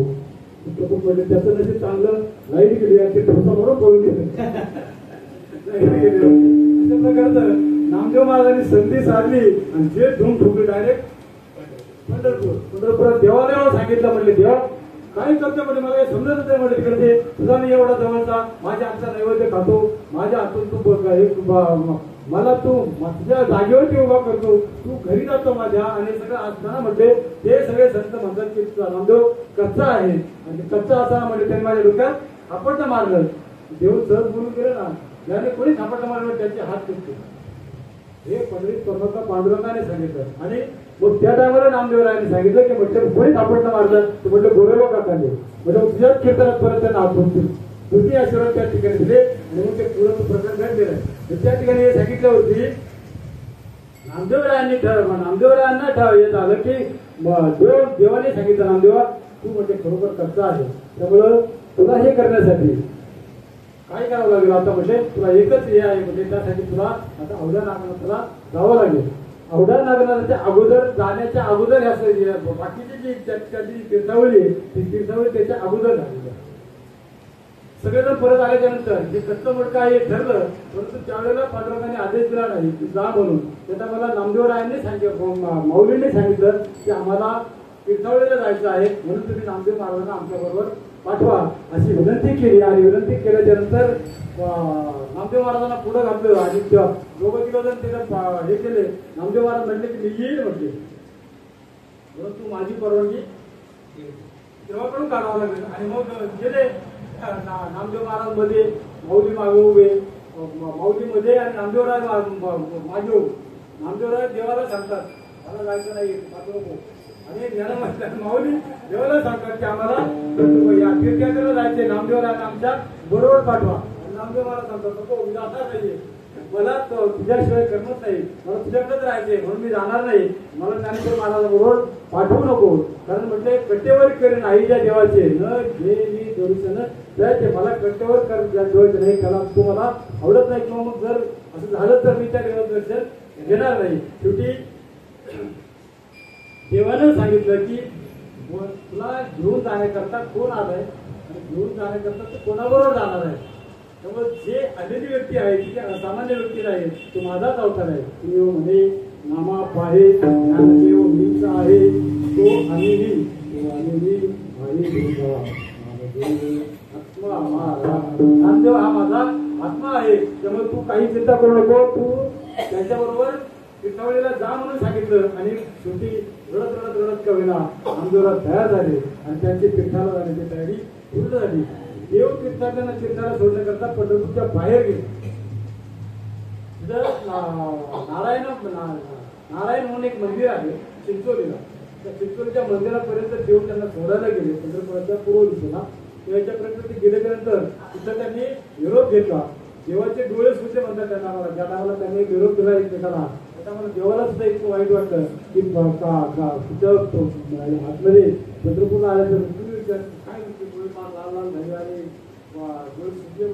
म्हणजे त्याचं नशीब चांगलं लाईट गेली आणि ते ठोसमोर पळून गेलं. अशा प्रकारचं नामदेव महाराजांनी संधी साधली आणि जे धूम ठोकली डायरेक्ट पंढरपुरात देवाला एवढं सांगितलं म्हणले देवा काय करतो म्हणजे मला काही समजत नाही म्हणजे तिकडे तुझा मी एवढा जवळचा माझ्या हातचा नैवेद्य खातो माझ्या हातून तू मला तू माझ्या जागेवरती उभा करतो तू घरी जातो माझ्या आणि सगळं असताना म्हटले ते सगळे संत म्हणतात की नामदेव कच्चा आहे आणि कच्चा असताना म्हणजे त्यांनी माझ्या डोक्यात आपटणं मारलं देव सहज बोलून गेले ना, ज्याने कोणी थापट मारलं त्याचे हात तुटते. हे पंडित परमात्मा पांडुरंगाने सांगितलं. आणि मग त्या टायमाला नामदेवरायांनी सांगितलं की म्हटलं कोणी थापट मारलं तर म्हटलं गोरेबा काकांनी. म्हणजे तुझ्याच कीर्तनात परत त्यांना हात तुटतील. दुसरी आशीर्वाद त्या ठिकाणी दिले आणि मग ते पुढं प्रकरण घडलेलं आहे. त्या ठिकाणी हे सांगितलं होती नामदेवरायांना येत आलं की देवाने सांगितलं नामदेवा तू म्हणजे खरोखर कच्चा आहे, त्यामुळं तुला हे करण्यासाठी काय करावं लागेल आता, म्हणजे तुला एकच हे आहे, म्हणजे त्यासाठी तुला आता अवघ्या नागनाथाला जावं लागेल. अवघ्या नागनाथाच्या अगोदर जाण्याच्या अगोदर ह्या बाकीची जी त्याची तीर्थावळी आहे ती तीर्थावळी त्याच्या अगोदर झालेली आहे. सगळेजण परत आल्याच्या नंतर जे कच्चं मुडकं आहे हे ठरलं, परंतु त्यावेळेला पांडुरंगाने आदेश दिला नाही की जा म्हणून. त्याचा मला नामदेवरायांनी सांगितलं, माऊलींनी सांगितलं की आम्हाला तीर्थावळीला जायचं आहे, म्हणून तुम्ही नामदेव महाराजांना आमच्या बरोबर पाठवा अशी विनंती केली. आणि विनंती केल्याच्या नंतर नामदेव महाराजांना पुढे घातलं आणि दोघं किलो जण त्याला हे केले. नामदेव महाराज म्हटले की मी येईल म्हटले, परंतु माझी परवानगी देवाकडून काढावं लागेल. आणि मग गेले नामदेव महाराज मध्ये, माऊली मागे उभे, माऊली मध्ये आणि नामदेवराय मागे उभे. नामदेवराय देवाला सांगतात मला जायचं नाही पाठवू नको. आणि याला म्हटलं माऊली देवाला सांगतात की आम्हाला या तीर्थयात्रेला जायचे, नामदेवरायांना आमच्या बरोबर पाठवा. नामदेव महाराज सांगतात नको मी जाणार नाहीये, मला तुझ्याशिवाय करमत नाही, मला तुझ्याकडेच राहायचंय म्हणून मी जाणार नाही, मला ज्ञानेश्वर महाराजाबरोबर पाठवू नको. कारण म्हटले कट्टेवर करेन आईच्या देवाचे न घे मी दर्शन जायचे, मला कट्टेवर कर देवाचे नाही, त्याला तू मला आवडत नाही, किंवा मग जर असं झालं तर मी त्या देवाचं दर्शन घेणार नाही. शेवटी देवानं सांगितलं की तुला घेऊन जाण्याकरता कोण आलाय आणि घेऊन जाण्याकरता तू कोणाबरोबर जाणार आहे. त्यामुळे जे आलेली व्यक्ती आहे ती असामान्य व्यक्ती नाही, तो माझाच अवतार आहे. देव म्हणे नामा पाहे ज्ञानदेव मीच आहे, तो आम्ही आत्मा माझा, ज्ञानदेव हा माझा आत्मा आहे. त्यामुळे तू काही चिंता करू नको, तू त्याच्याबरोबर तीर्थावळीला जा म्हणून सांगितलं. आणि शेवटी रडत कविना नामदेवराज तयार झाले आणि त्यांची तीर्थाला जाण्याची तयारी पूर्ण झाली. देव तीर्थाटना तीर्थाला सोडण्याकरता पंढरपूरच्या बाहेर गेले. नारायण म्हणून एक मंदिर आहे चिंचोलीला, त्या चिंचोलीच्या मंदिरापर्यंत देव त्यांना सोडायला गेले पंढरपुराच्या पूर्व दिशेला. याच्यापर्यंत ते गेल्यानंतर तिथं त्यांनी निरोप घेतला. देवाचे डोळे सुद्धा म्हणतात त्यांना, मला ज्या टायमाला त्यांनी निरोप दिला एकमेकाला, त्यामुळे देवाला सुद्धा इतकं वाईट वाटतं की आतमध्ये चंद्रपूरला आल्यानंतर काय लाल लाल झाले आणि डोळे सुद्धा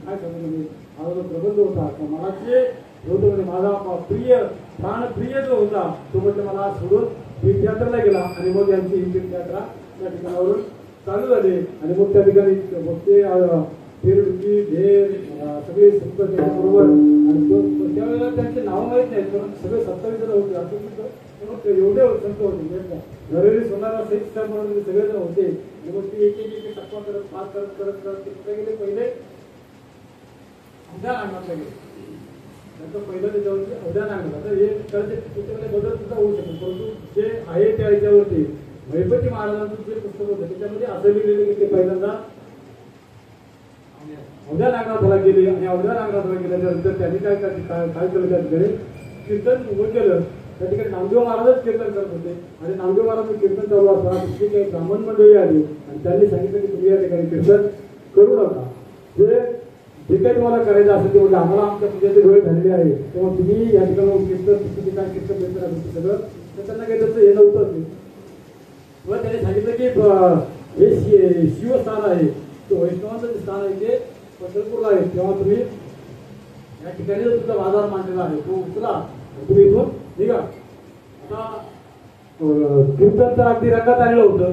काय सांगू म्हणजे माझा प्रबंध होता मला जे होतं म्हणजे माझा प्रिय प्राणप्रिय जो होता तो म्हटलं मला सोडून तीर्थयात्रेला गेला. आणि मग यांची ही तीर्थयात्रा त्या ठिकाणावरून चालू झाली. आणि मग त्या ठिकाणी ते फेरडुकी ढेर सगळे संत त्याच्याबरोबर. आणि त्यावेळेला त्यांचे नाव माहीत नाहीत, पण सगळे 27 जण होते. असं एवढे संत होते घरेरी सोनारा सहित सगळे जण होते. मग ते एक एक टप्पा करत पार करत करत करत ते कुठे गेले, पहिले अवध्या नागनाथला गेले. त्यांचं पहिलं त्याच्यावरती अवध्या नागनाथ. आता हे त्याच्यामध्ये बदल सुद्धा होऊ शकतो, परंतु जे आहे त्या ह्याच्यावरती गणपती महाराजांचं जे पुस्तक होतं त्याच्यामध्ये असं लिहिलेलं की ते पहिल्यांदा अवध्या नागनाथाला गेले. आणि अवध्या नागनाथाला गेल्यानंतर त्यांनी काय केलं, त्या ठिकाणी कीर्तन उभं केलं. त्या ठिकाणी नामदेव महाराजच कीर्तन करत होते. आणि नामदेव महाराज कीर्तन चालू असताना तिथे काही ब्राह्मण मंडळी आली आणि त्यांनी सांगितलं की तुम्ही या ठिकाणी कीर्तन करू नका, जे काही तुम्हाला करायचं असेल ते म्हणजे आम्हाला आमच्या पूजेचे वेळ झालेले आहे, तेव्हा तुम्ही या ठिकाणी कीर्तन काय कीर्तन घेतलं असेल सगळं तर त्यांना काही त्याचं हे नव्हतं. तेव्हा त्यांनी सांगितलं की हे शिवस्थान आहे, तो वैष्णवांचं जे स्थान आहे ते पंढरपूरला आहे, तेव्हा तुम्ही या ठिकाणी जो तुमचा बाजार मांडलेला आहे तो उचला, तुम्ही इथून निघा. आता कीर्तन तर अगदी रंगात आलेलं होतं.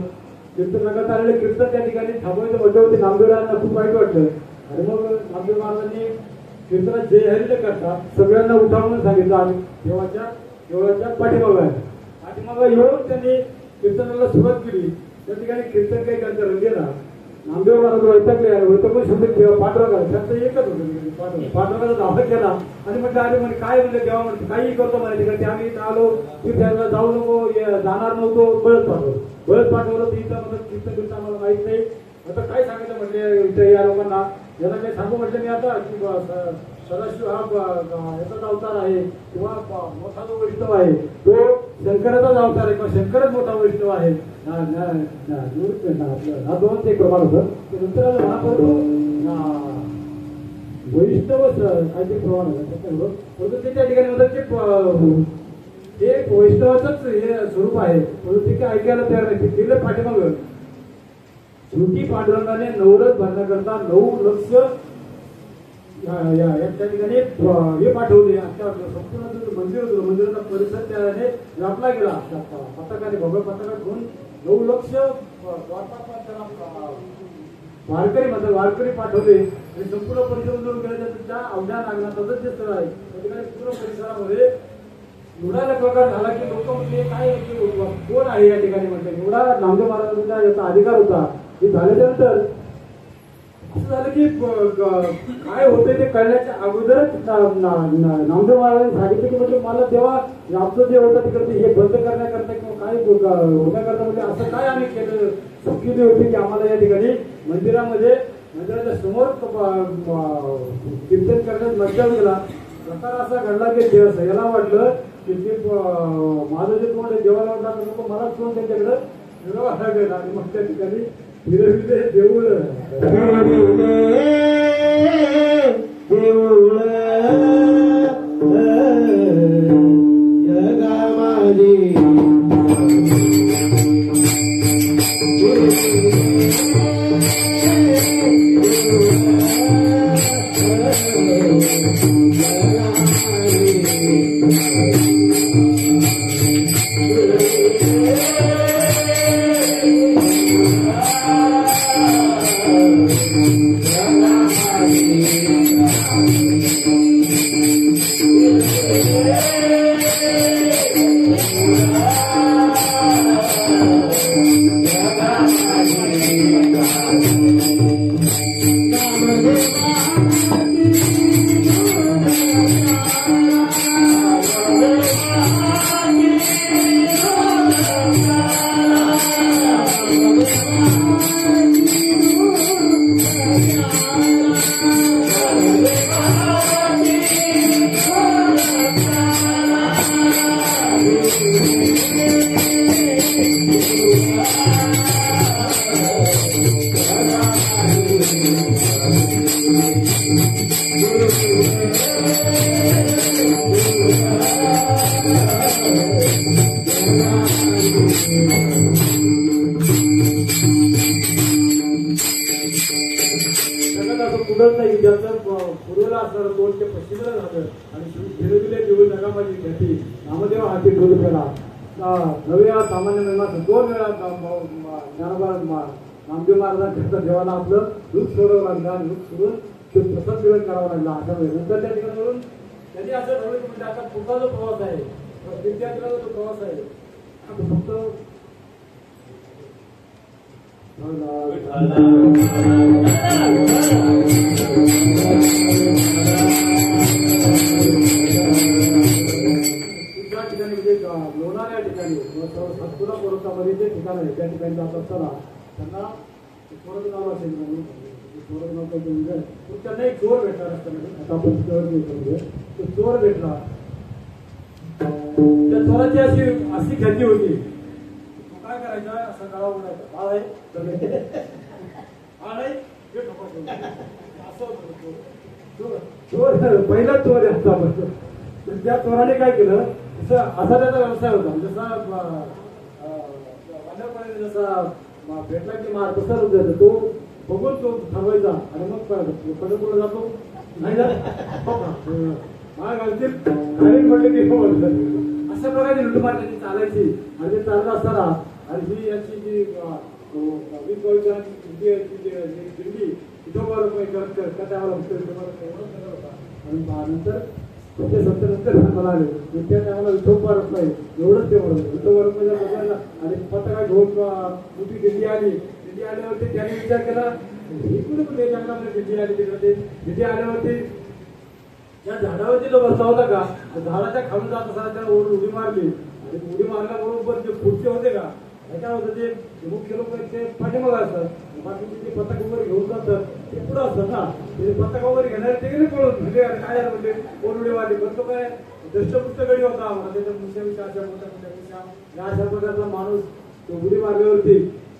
कीर्तन रंगात आलेलं कीर्तन त्या ठिकाणी थांबवायचं म्हटलं होते. नामदेवरायांना खूप वाईट वाटलं. आणि मग नामदेव महाराजांनी कीर्तनात जय हरिले करतात सगळ्यांना उठावून सांगितलं आणि देवाच्या पाठीमागं येऊन त्यांनी कीर्तनाला सुरुवात केली. त्या ठिकाणी कीर्तन काही त्यांच्या रंगेला नामदेव महाराज वैतकले वैतकून शब्द पाठवा शब्द एकच होतं, पाठवायचा दावा केला. आणि म्हटलं अरे म्हणजे काय म्हणजे तेव्हा म्हणते काही करतो म्हणे तिकडे आम्ही आलो तीर्थयात्रेला जाऊ नको, जाणार नव्हतो, बळच पाठवलं तर इथं म्हणत कीर्तन कीर्तन आम्हाला माहित नाही. आता काय सांगितलं म्हटले इथे या लोकांना याला काही सांगू म्हटलं मी आता की सदाशिव हा याचाच अवतार आहे किंवा मोठा जो वैष्णव आहे तो शंकराचाच अवतार आहे किंवा शंकरच मोठा वैष्णव आहे आपलं हा दोनच एक प्रमाण होतं ते नंतर महाप्रभू वैष्णवच काहीतरी प्रमाण होतं परंतु ते त्या ठिकाणी म्हणतात की हे वैष्णवाचंच हे स्वरूप आहे परंतु ते काही ऐकायला तयार नाही ते केलं पाठीमाग शेवटी पांडुरंगाने नवरस भरण्याकरता 9 लक्ष त्या ठिकाणी हे पाठवले अख्ख्या संपूर्ण मंदिर होतं मंदिराचा परिसर त्याने व्यापला गेला पताकाने भगव पताका घेऊन 9 लक्ष वारकरी म्हणतात वारकरी पाठवले आणि संपूर्ण परिसर उजळून गेल्याच्या त्या अवघ्या नागनाथाचं जे स्थळ आहे त्या ठिकाणी पूर्ण परिसरामध्ये एवढा प्रकार झाला की लोक म्हणजे काय कोण आहे या ठिकाणी म्हणतात एवढा नामदेव महाराजांचा याचा अधिकार होता हे झाल्यानंतर असं झालं की काय होतंय ते कळण्याच्या अगोदरच नामदेव महाराजांनी सांगितलं की म्हणजे मला तेव्हा आमचं जे होतं तिकडे हे बंद करण्याकरता किंवा काय होण्याकरता म्हणजे असं काय आम्ही केलं चुकीची होती की आम्हाला या ठिकाणी मंदिराच्या समोर कीर्तन करण्यात मज्जा गेला प्रकार असा घडला की याला वाटलं की ते माझं जे तोंड देवाला वाटलं लोक मला तोंड त्यांच्याकडे फिरवायला गेला आणि मग त्या ठिकाणी फिरविले देऊळ पूर्वेला असणारं तोंड ते पश्चिमेला झालं आणि फिरविले देऊळ जगामध्ये ख्याती नामदेव हाती ठेवून गेला नव्या सामान्य महिन्यात 2 वेळा ज्ञानोबा नामदेव महाराजांकरता देवाला आपलं दूध सोडावं लागलं आणि दूध सोडून ते प्रसाद सेवन करावं लागला अशा वेळी नंतर त्या ठिकाणी त्यांनी असं ठरवलं की म्हणजे आता पुढचा जो प्रवास आहे तीर्थयात्रेचा जो प्रवास आहे फक्त ठिकाणी म्हणजे लोणार या ठिकाणी सातपुडा पर्वतामध्ये जे ठिकाण आहे त्या ठिकाणी जात असताना त्यांना थोडं नाव असेल थोडं नाव काही त्यांना एक चोर भेटला रस्त्यामध्ये आता आपण तो चोर भेटला त्या चोराची अशी ख्याती होती काय करायचं असं गळा उडायचा हा आहे हा नाही असं चोर पहिला चोर आहे आता त्या चोराने काय केलं असा त्याचा व्यवसाय होता जसा जसा भेटला की मार कसा होता तो बघून तो थांबायचा आणि मग पुढे जातो नाही घालतील खाली म्हटलं की अशा प्रकारे लुटमार त्यांची चालायची आणि ते चालत असताना आणि ही याची जी दिंडी इथोबा रुपये करत त्यावर आणि नंतर म्हणजे नंतर मला आले त्या टायमाला विठोबा रुपये एवढंच ते म्हणत विठोबा रुपये बघायला आणि पताका घेऊन मोठी दिंडी आल्यावरती त्याने विचार केला इकडे कुठे जंगलामध्ये दिंडी आली तिकडे दिंडी आल्यावरती त्या झाडावरती जो बसला होता का झाडाच्या खालून जात असताना त्याला उडी मारली आणि उडी मारल्याबरोबर जे पुढचे होते का काय होतं ते मुख्य लोक ते पाठीमाग असतात बाकीचे ते पथक वगैरे घेऊन जातात ते पुढं असतात ना ते पथक वगैरे घेणारे ते गेले पळून म्हणजे काय झालं म्हणजे कोण वाले करतो काय दष्टपुष्ट गडी होता मला त्याच्या मुश्या अशा मोठ्या या अशा प्रकारचा माणूस तो उडी मारल्यावरती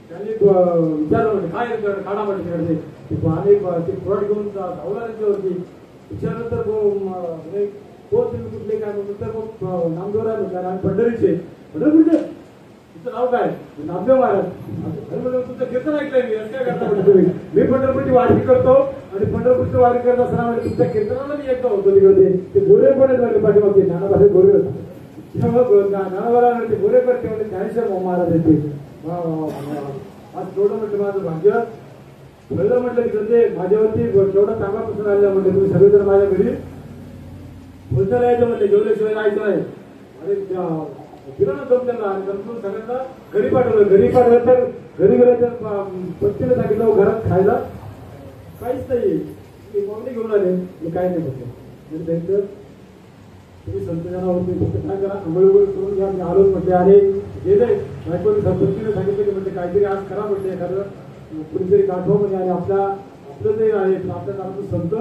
त्यांनी विचारलं म्हणजे काय काढा म्हणजे ते पाणी ते फ्रॉड घेऊन धावला त्यांच्यावरती त्याच्यानंतर कोण तुम्ही कुठले काय नंतर मग नामदेवराय म्हणतात आम्ही पंढरीचे पंढरपूरचे तुमचं नाव काय नामदेव महाराज तुमचं कीर्तन ऐकलंय मी असं काय करता म्हणजे तुम्ही मी पंढरपूरची वारी करतो आणि पंढरपूरची वारी करत असताना म्हणजे तुमच्या कीर्तनाला मी एकदा होतो तिकडे ते गोरे पण आहेत पाठीमागचे ज्ञानाबाहेर गोरे होता मग ज्ञानाबाला ते गोरे करते म्हणजे ज्ञानेश्वर महाराज येते आज तेवढं म्हटलं माझं भाग्य पहिलं म्हटलं की ते माझ्यावरती केवढा चांगला प्रश्न आलेला म्हटलं तुम्ही सगळेजण माझ्या घरी बोलता राहायचं म्हटलं जेवल्याशिवाय राहायचं नाही अरे किराणा जमतेला आणि जमून सगळ्यांना घरी पाठवलं तर घरी गेलं तर पत्तीला सांगितलं घरात खायला काहीच नाही ते पाहुणे घेऊन आले मी काय नाही म्हटलं त्यांचं तुम्ही संतजनावरती फक्त काय करा अंघोळ करून घ्या मी आलोच म्हटले आणि गेले बायकोने पत्नीने सांगितलं की म्हणजे काहीतरी आज करा म्हटले एखादं कुणीतरी गाठवा म्हणजे आणि आपलं जे आहे आपल्या गावातून संत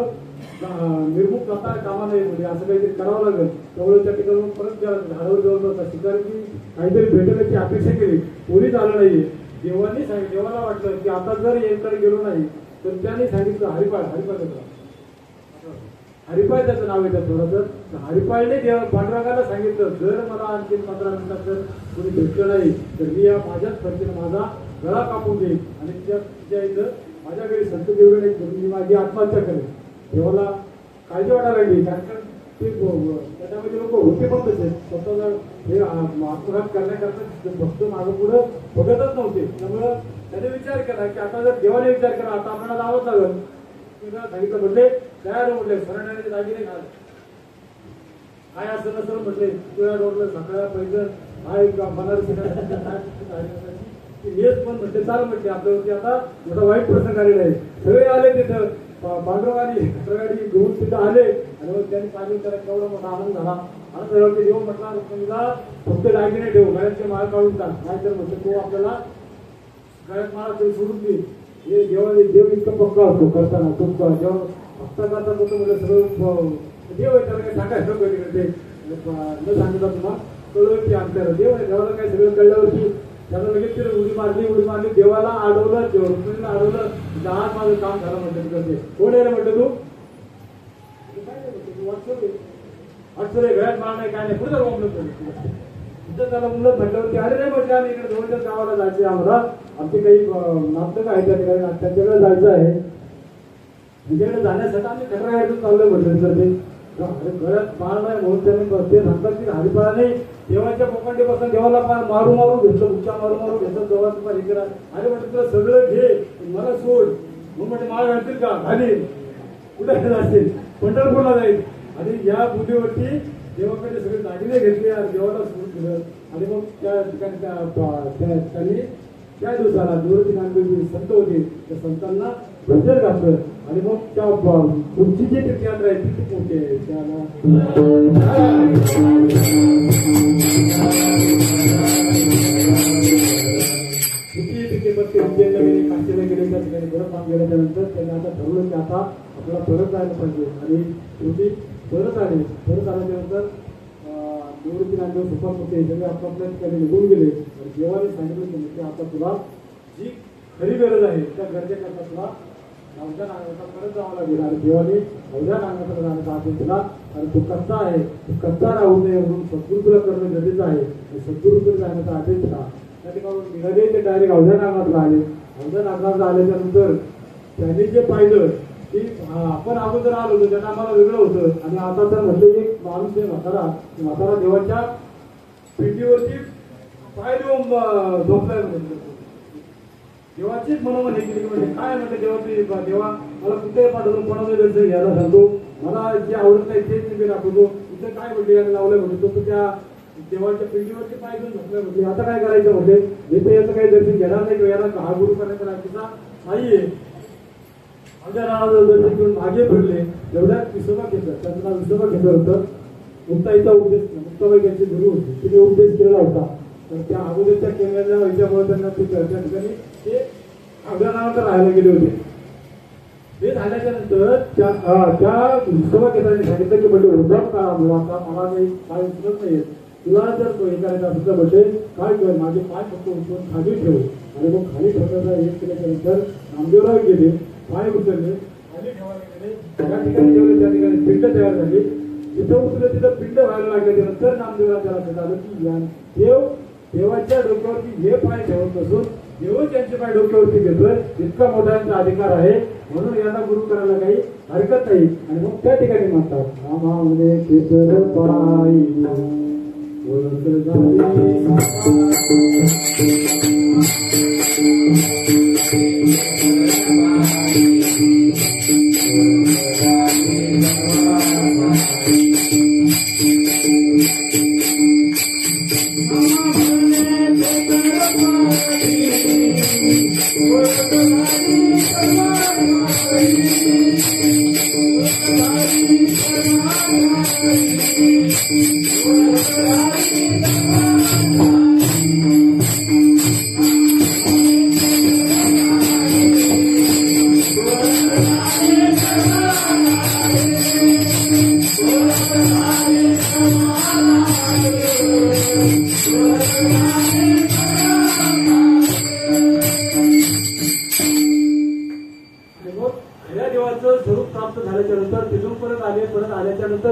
निर्मुख जाता कामा नाही म्हणजे असं काहीतरी करावं लागेल त्यामुळे त्या ठिकाणी परत झाडावर जवळ होता शिकारीची काहीतरी भेटेल याची अपेक्षा केली कोणीच आलं नाहीये देवांनी सांगितलं देवाला वाटलं की आता जर यांकडे गेलो नाही तर त्याने सांगितलं हरिपाळ त्याचं नाव येतं थोडं तर हरिपाळने देवा पांडुरंगाला सांगितलं जर मला आणखी 15 मिनिटात जर कोणी भेटलं नाही तर मी या माझ्याच खर्चेने माझा गळा कापून देईल आणि तिच्या इथं माझ्या घरी संत देवडे मी माझी आत्महत्या करेन देवाला काळजी वाटायला लागली कारण ते त्याच्यामध्ये लोक होते पण तसे स्वतः हे आत्मघात करण्याकरता भक्त मागं पुढं बघतच नव्हते त्यामुळं त्याने विचार केला की आता जर देवाने विचार केला आता आपल्याला जावंच लागेल सांगितलं म्हटले तयार म्हटले सरण्याचे दागिने घाल काय असं नसलं म्हटले तुझ्या रोडला सकाळ पहिलं हाय बनारसी येस पण म्हटले चाल म्हटले आपल्यावरती आता मोठा वाईट प्रसंग आलेला आहे सगळे आले तिथं पांडुरंगाने गाडी घेऊन तिथं आले आणि मग त्यांनी पाहिजे त्याला केवढा मोठा आनंद झाला आणि त्यावरती देव म्हटला रुक्मिणीला फक्त दागिने ठेवू गळ्याचे माळ काढून टाक नाहीतर म्हटलं तो आपल्याला गळ्यात माळा तरी सोडून दे हे देव इतकं पक्का असतो करताना तो जेव्हा भक्ता करता तो म्हणजे सगळं देव आहे त्याला काही सांगायचं कधी न सांगितलं तुम्हाला कळलं की आमच्या देव आहे देवाला काय सगळं कळल्यावरती त्याला लगेच तिला उडी मारली देवाला अडवलं रुक्मिणीला अडवलं आज माझं काम झालं म्हटलं तिकडे कोण आहे म्हटलं तू अडचण घरात मार नाही काय नाही पुढे तिथं त्याला मुलं म्हटल्यावरती अरे नाही म्हटलं आम्ही इकडे जवळच्या गावाला जायचे आम्हाला आमचे काही नाटक आहे त्या ठिकाणी त्यांच्याकडे जायचं आहे त्यांच्याकडे जाण्यासाठी आम्ही खटरायचं चाललोय म्हटलं तर ते घरात मार नाही म्हणून त्यांनी ते सांगतात की हरिपाळाने देवाच्या पोकांडीपासून देवाला मारू घेतलं उच्चा मारू घेतलं देवाला हे करा अरे म्हटलं तुला सगळं घे मला सोड मग म्हणजे माळ घालतील का घाली कुठे जातील पंढरपूरला जाईल आणि या बुद्धीवरती देवाकडे सगळे दागिने घेतले आणि देवाला सोडून दिलं आणि मग त्या ठिकाणी त्यांनी त्या दिवसाला निवृत्ती नांदेड संत होते त्या संतांना भजन घातलं आणि मग त्या पुढची जी तीर्थयात्रा आहे ती खूप मोठी आहे त्याला काशीला गेले त्या ठिकाणी परत काम गेल्याच्या नंतर त्यांनी आता ठरवलं की आता आपल्याला परत जायला पाहिजे आणि शेवटी परत आल्याच्या नंतर निवृत्ती नांदेड सुपात होते सगळे आपापल्या ठिकाणी निघून गेले आणि देवाने सांगितलं की आता तुला जी खरी गरज आहे त्या गरजेकरता तुला अवघ्या नांगाचा परत जावं लागेल आणि देवाने अवघ्या नांगाचा जाण्याचा आदेश दिला आणि तो कच्चा आहे तो कच्चा राहू नये म्हणून सद्गुरू तुला करणं गरजेचं आहे आणि सद्गुरूकडे जाण्याचा आदेश दिला त्या ठिकाणी निघाले ते डायरेक्ट अवघ्या नांगातला आले अवघ्या नांगातला आल्याच्या नंतर त्यांनी जे पाहिलं की आपण अगोदर आलो होतो त्यांना आम्हाला वेगळं होतं आणि आता तर म्हटलं एक माणूस आहे म्हातारा देवाच्या पिंडीवरती पाय देऊन झोपलाय म्हणजे देवाचीच मनोमन हे केली म्हणजे काय म्हणते देवा मला कुठे पाठवतो कोणाला दर्शन घ्यायला सांगतो मला जे आवडत नाही तेच मी दाखवतो तिथे काय म्हणते याला लावलंय म्हणतो तो त्या देवाच्या पिंडीवरती पाय घेऊन झोपलाय म्हणजे आता काय करायचं म्हणजे इथे याचं काही दर्शन घेणार नाही किंवा याला हा गुरु करण्याचा राखीचा नाहीये आमच्या राणाचं दर्शन घेऊन मागे फिरले एवढ्यात विसोबा घेतलं त्यांचं नाव विसोबा घेतलं होतं मुक्ताईचा उपदेश मुक्ताबाई त्यांचे गुरु होते तिने उपदेश केला होता तर त्या अगोदरच्या केलेल्या याच्यामुळे त्यांना ते त्या ठिकाणी ते अभियानावर राहायला गेले होते. हे झाल्याच्या नंतर त्या सभा केंद्राने सांगितलं की म्हणजे वृद्धाप काळामुळे आता मला काही काय उचलत नाहीये, तुला जर तो हे करायचा असेल तर म्हणजे काय कर, माझे पाय फक्त उचलून खाली ठेव. आणि मग खाली ठेवण्याचा हे केल्याच्या नंतर नामदेवराव गेले, पाय उचलले, खाली ठेवायला गेले. त्या ठिकाणी जेवढे त्या ठिकाणी पिंड तयार झाली, जिथं उचललं तिथं पिंड व्हायला लागले. त्यानंतर नामदेवराव त्याला लक्षात आलं की देवाच्या डोक्यावरती हे पाय ठेवत नसून देव त्यांचे पाय डोक्यावरती घेतोय, इतका मोठा यांचा अधिकार आहे, म्हणून यांना गुरु करायला काही हरकत नाही. आणि मग त्या ठिकाणी म्हणतात नामामध्ये केसर पायी ओळख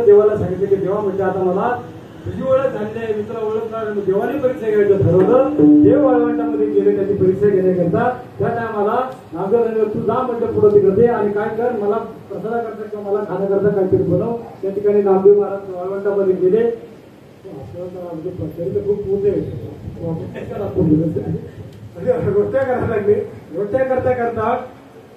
देवाला सांगितलं की देवा म्हणजे आता मला तुझी ओळख झाली आहे, मित्र ओळख. देवाने परीक्षा घ्यायचं ठरवलं. देव वाळवंटामध्ये गेले त्याची परीक्षा घेण्याकरता. त्या टायमाला नामदेव तू जा म्हणजे पुढे तिकडे आणि काय कर, मला प्रसादा करता किंवा मला खाण्याकरता काहीतरी बनव. त्या ठिकाणी नामदेव महाराज वाळवंटामध्ये गेले. खूप मोठे गोष्ट करायला लागले. गोष्ट करता करता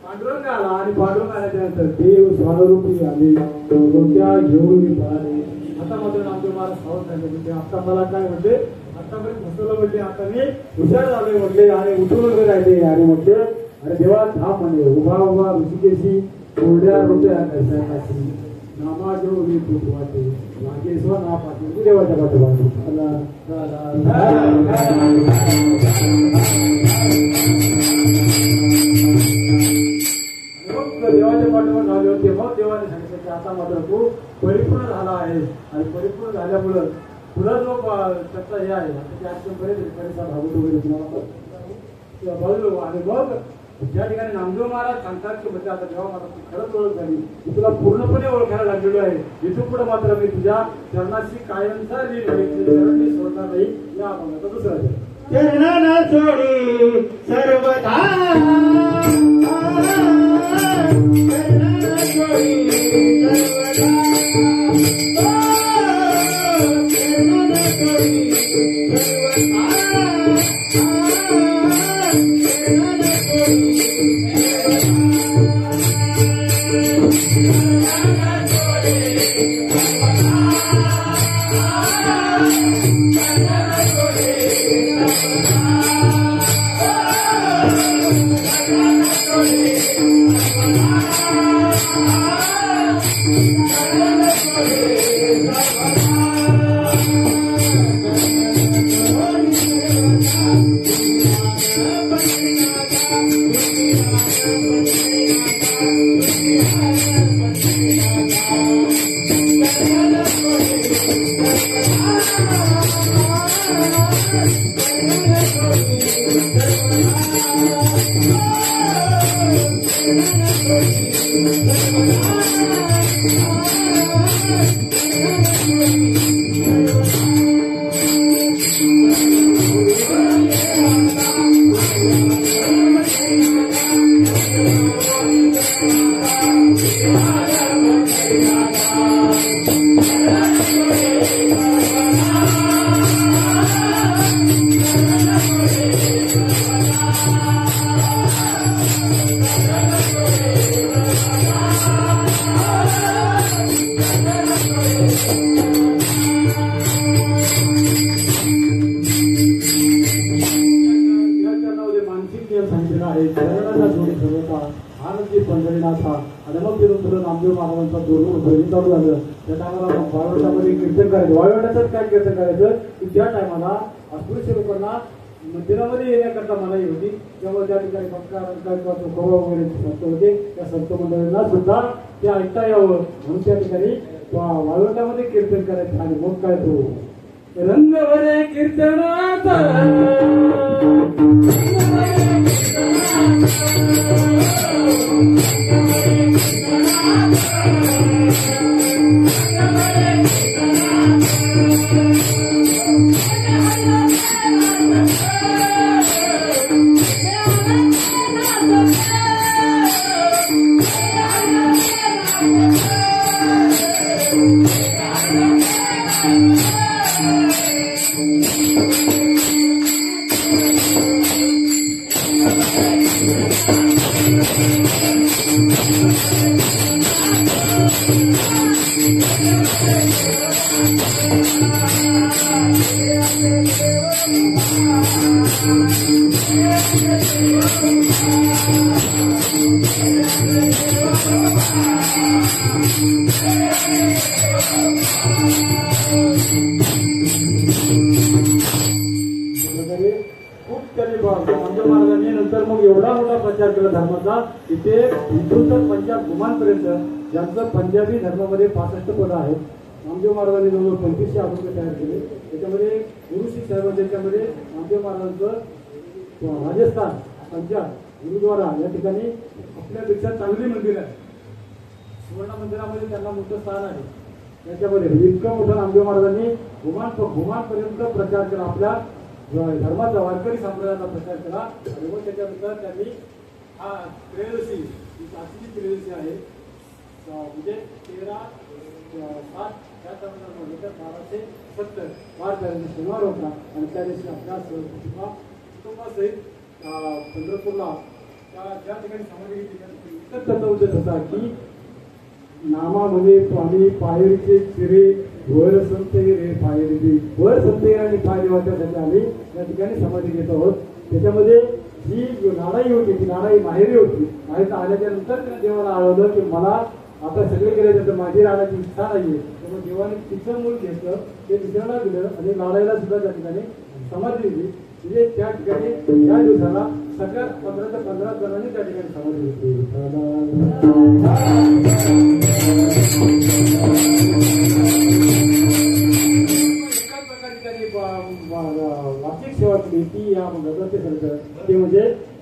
पांडुरंग आला आणि पांडुरंग आल्याच्या नंतर देव स्वारूपी आले, गोट्या घेऊन आले. आता मात्र नामदेव महाराज सावध झाले म्हणजे आता मला काय म्हणते, आतापर्यंत फसवलं म्हणजे आता मी हुशार झाले म्हटले आणि उठून वगैरे राहिले आणि म्हटले अरे देवा थांब म्हणे, उभा उभा ऋषिकेशी कोरड्या रोट्या नामा जेवढी तूप वाटे लागे स्व ना पाठी देवाच्या पाठीमागे देवाच्या पाठीवर झाले होते. मग देवाने सांगितलं की आता मात्र तू परिपूर्ण झाला आहे आणि परिपूर्ण झाल्यामुळं तुला जो त्याचा हे आहे त्याचे आजच्या बरेच परिसर भागवत वगैरे तुला बघलो. आणि मग ज्या ठिकाणी नामदेव महाराज सांगतात की म्हणजे आता जेव्हा मात्र तू खरंच ओळख झाली, मी तुला पूर्णपणे ओळखायला लागलेलो आहे, इथून पुढे मात्र मी तुझ्या चरणाशी कायमचा चरण मी सोडणार नाही. या भागाचा दुसरा चरण सोडी सर्वदा नामदेव महाराजांचा जोर चालू झालं. त्या टायमाला वाळवंटामध्ये कीर्तन करायचं. वाळवंटाच काय कीर्तन करायचं की ज्या टायमाला अस्पृश्य लोकांना मंदिरामध्ये येण्याकरता मनाई होती. त्यामुळे त्या ठिकाणी भक्तांचा खवा वगैरे संत होते. त्या संत मंडळींना सुद्धा ते ऐकता यावं म्हणून त्या ठिकाणी वाळवंटामध्ये कीर्तन करायचं. आणि मग काय तो रंग भरे कीर्तनात खूप त्यांनी महाराजांनी नंतर मग एवढा मोठा प्रचार केला धर्माचा. इथे हिंदुस्थान पंजाब गुमानपर्यंत ज्यांचं पंजाबी धर्मामध्ये 65 पदं आहेत. नामदेव महाराजांनी जवळजवळ 2500 अभंग तयार केले. त्याच्यामध्ये गुरु शिख साहेब त्याच्यामध्ये नामदेव महाराजांचं राजस्थान पंजाब गुरुद्वारा या ठिकाणी आपल्यापेक्षा चांगली मंदिर आहे. सुवर्ण मंदिरामध्ये त्यांना मोठं स्थान आहे. त्याच्यामध्ये इतकं मोठं नामदेव महाराजांनी गुमानपर्यंत प्रचार केला. आपल्या धर्माचा वारकरी संप्रदायाचा प्रचार केला. आणि मग त्याच्यानंतर त्यांनी हा त्रयोदशी ही काशीची त्रयोदशी आहे म्हणजे 13/7 या टर्मिनलमध्ये 1270 वारकऱ्यांचा शनिवार होता. आणि त्या दिवशी आपल्या कुटुंबासहित पंढरपूरला ज्या ठिकाणी समाधी घेतली त्याचा उद्देश होता की नामामध्ये पाणी पायरीचे चिरे वर संत रे पायरी वर संत आणि पाय देवाच्यासाठी आम्ही या ठिकाणी समाधी घेत आहोत. त्याच्यामध्ये जी नाराई होती ती नाराई माहेरी होती. माहेर आल्याच्या नंतर त्या देवाला आळवलं की मला आता सगळे केले तर माझी राहण्याची इच्छा नाहीये. त्यामुळे देवाने तिचं मूल घेतलं ते दुसऱ्याला दिलं आणि नारायला सुद्धा त्या ठिकाणी समाधी दिली. म्हणजे त्या ठिकाणी त्या दिवसाला सगळ्यात 15 ते 15 जणांनी त्या ठिकाणी समाधी घेतली. वार्षिक सेवा केली ती या गणपती सरकार ते म्हणजे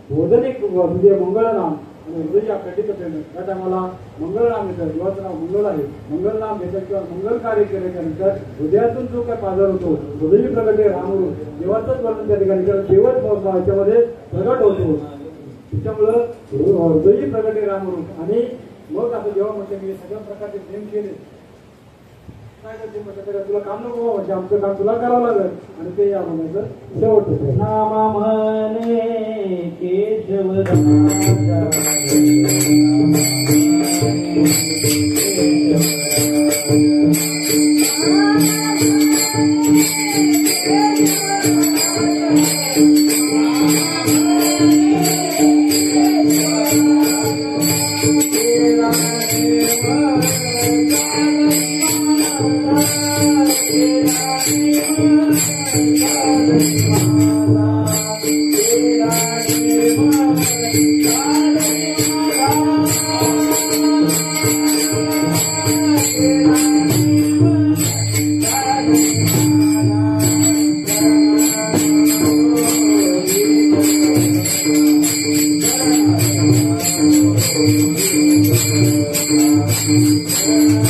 बोधनिक म्हणजे मंगळनाम आणि हृदय अखंडित प्रेम. त्या टायमाला मंगळनाम येतं. देवाचं नाव मंगळ आहे. मंगळनाम घेतात किंवा मंगल कार्य केल्याच्यानंतर हृदयातून जो काय पाझर होतो हृदय प्रगटे रामरूप देवाचंच वर्णन त्या ठिकाणी देवच याच्यामध्ये प्रगट होतो. त्याच्यामुळं हृदय प्रगटे रामरूप. आणि मग आता जेव्हा म्हटलं की सगळ्या प्रकारचे प्रेम केले काय करते म्हटलं तुला काम नको म्हणजे आमचं काम तुला करावं लागेल. आणि ते या म्हणायचं शेवट होतं. नामा म्हणे केशव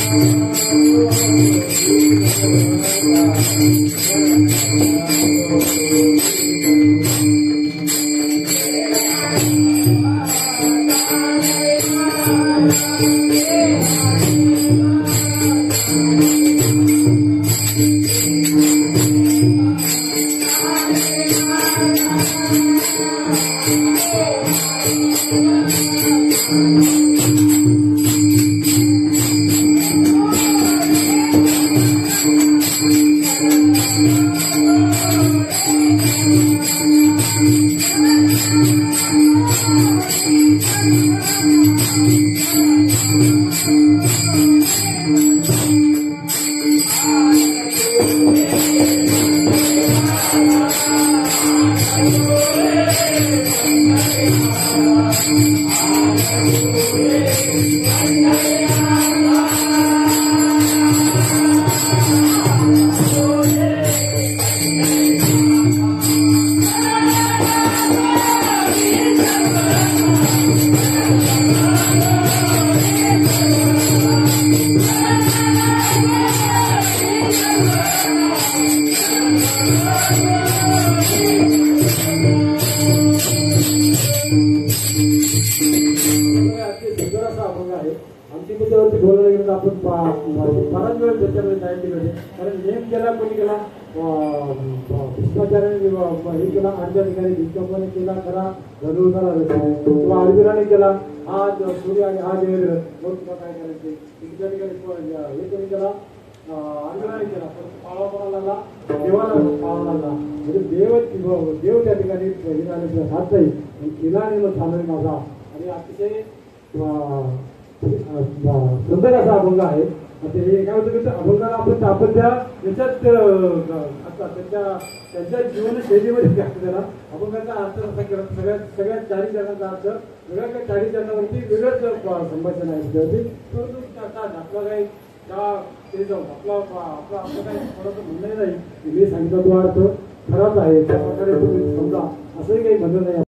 Thank you. आपण बराच वेळ त्याच्यामध्ये टाइम दिले कारण नेम केला कोणी केला भ्रष्टाचाराने हे केला आमच्या ठिकाणी भीष्माने केला खरा धनुर्धारा किंवा अर्जुनाने केला आज सूर्य आणि आज मग तुला काय करायचे तुमच्या ठिकाणी हे कोणी केला अर्जुनाने केला परंतु पाळा कोणाला लागला देवाला पाळा लागला म्हणजे देव त्या ठिकाणी हे झाल्याशिवाय हात नाही केलाने मग थांबवे माझा आणि अतिशय सुंदर असा अभंग आहे ते काय होतं की अभंगाला आपण त्या याच्यात आता त्यांच्या जीवनशैलीमध्ये काय त्याला अभंगाचा अर्थ असा केला सगळ्या चारी चरणाचा अर्थ वेगळ्या चारी चरणावरती वेगळंच संभाषण आहे परंतु आपला काही त्या ते जाऊन आपलं काही थोडंसं म्हणणं नाही की मी सांगितलं तो अर्थ खराच आहे त्या प्रकारे तुम्ही समजा असंही काही म्हणणं नाही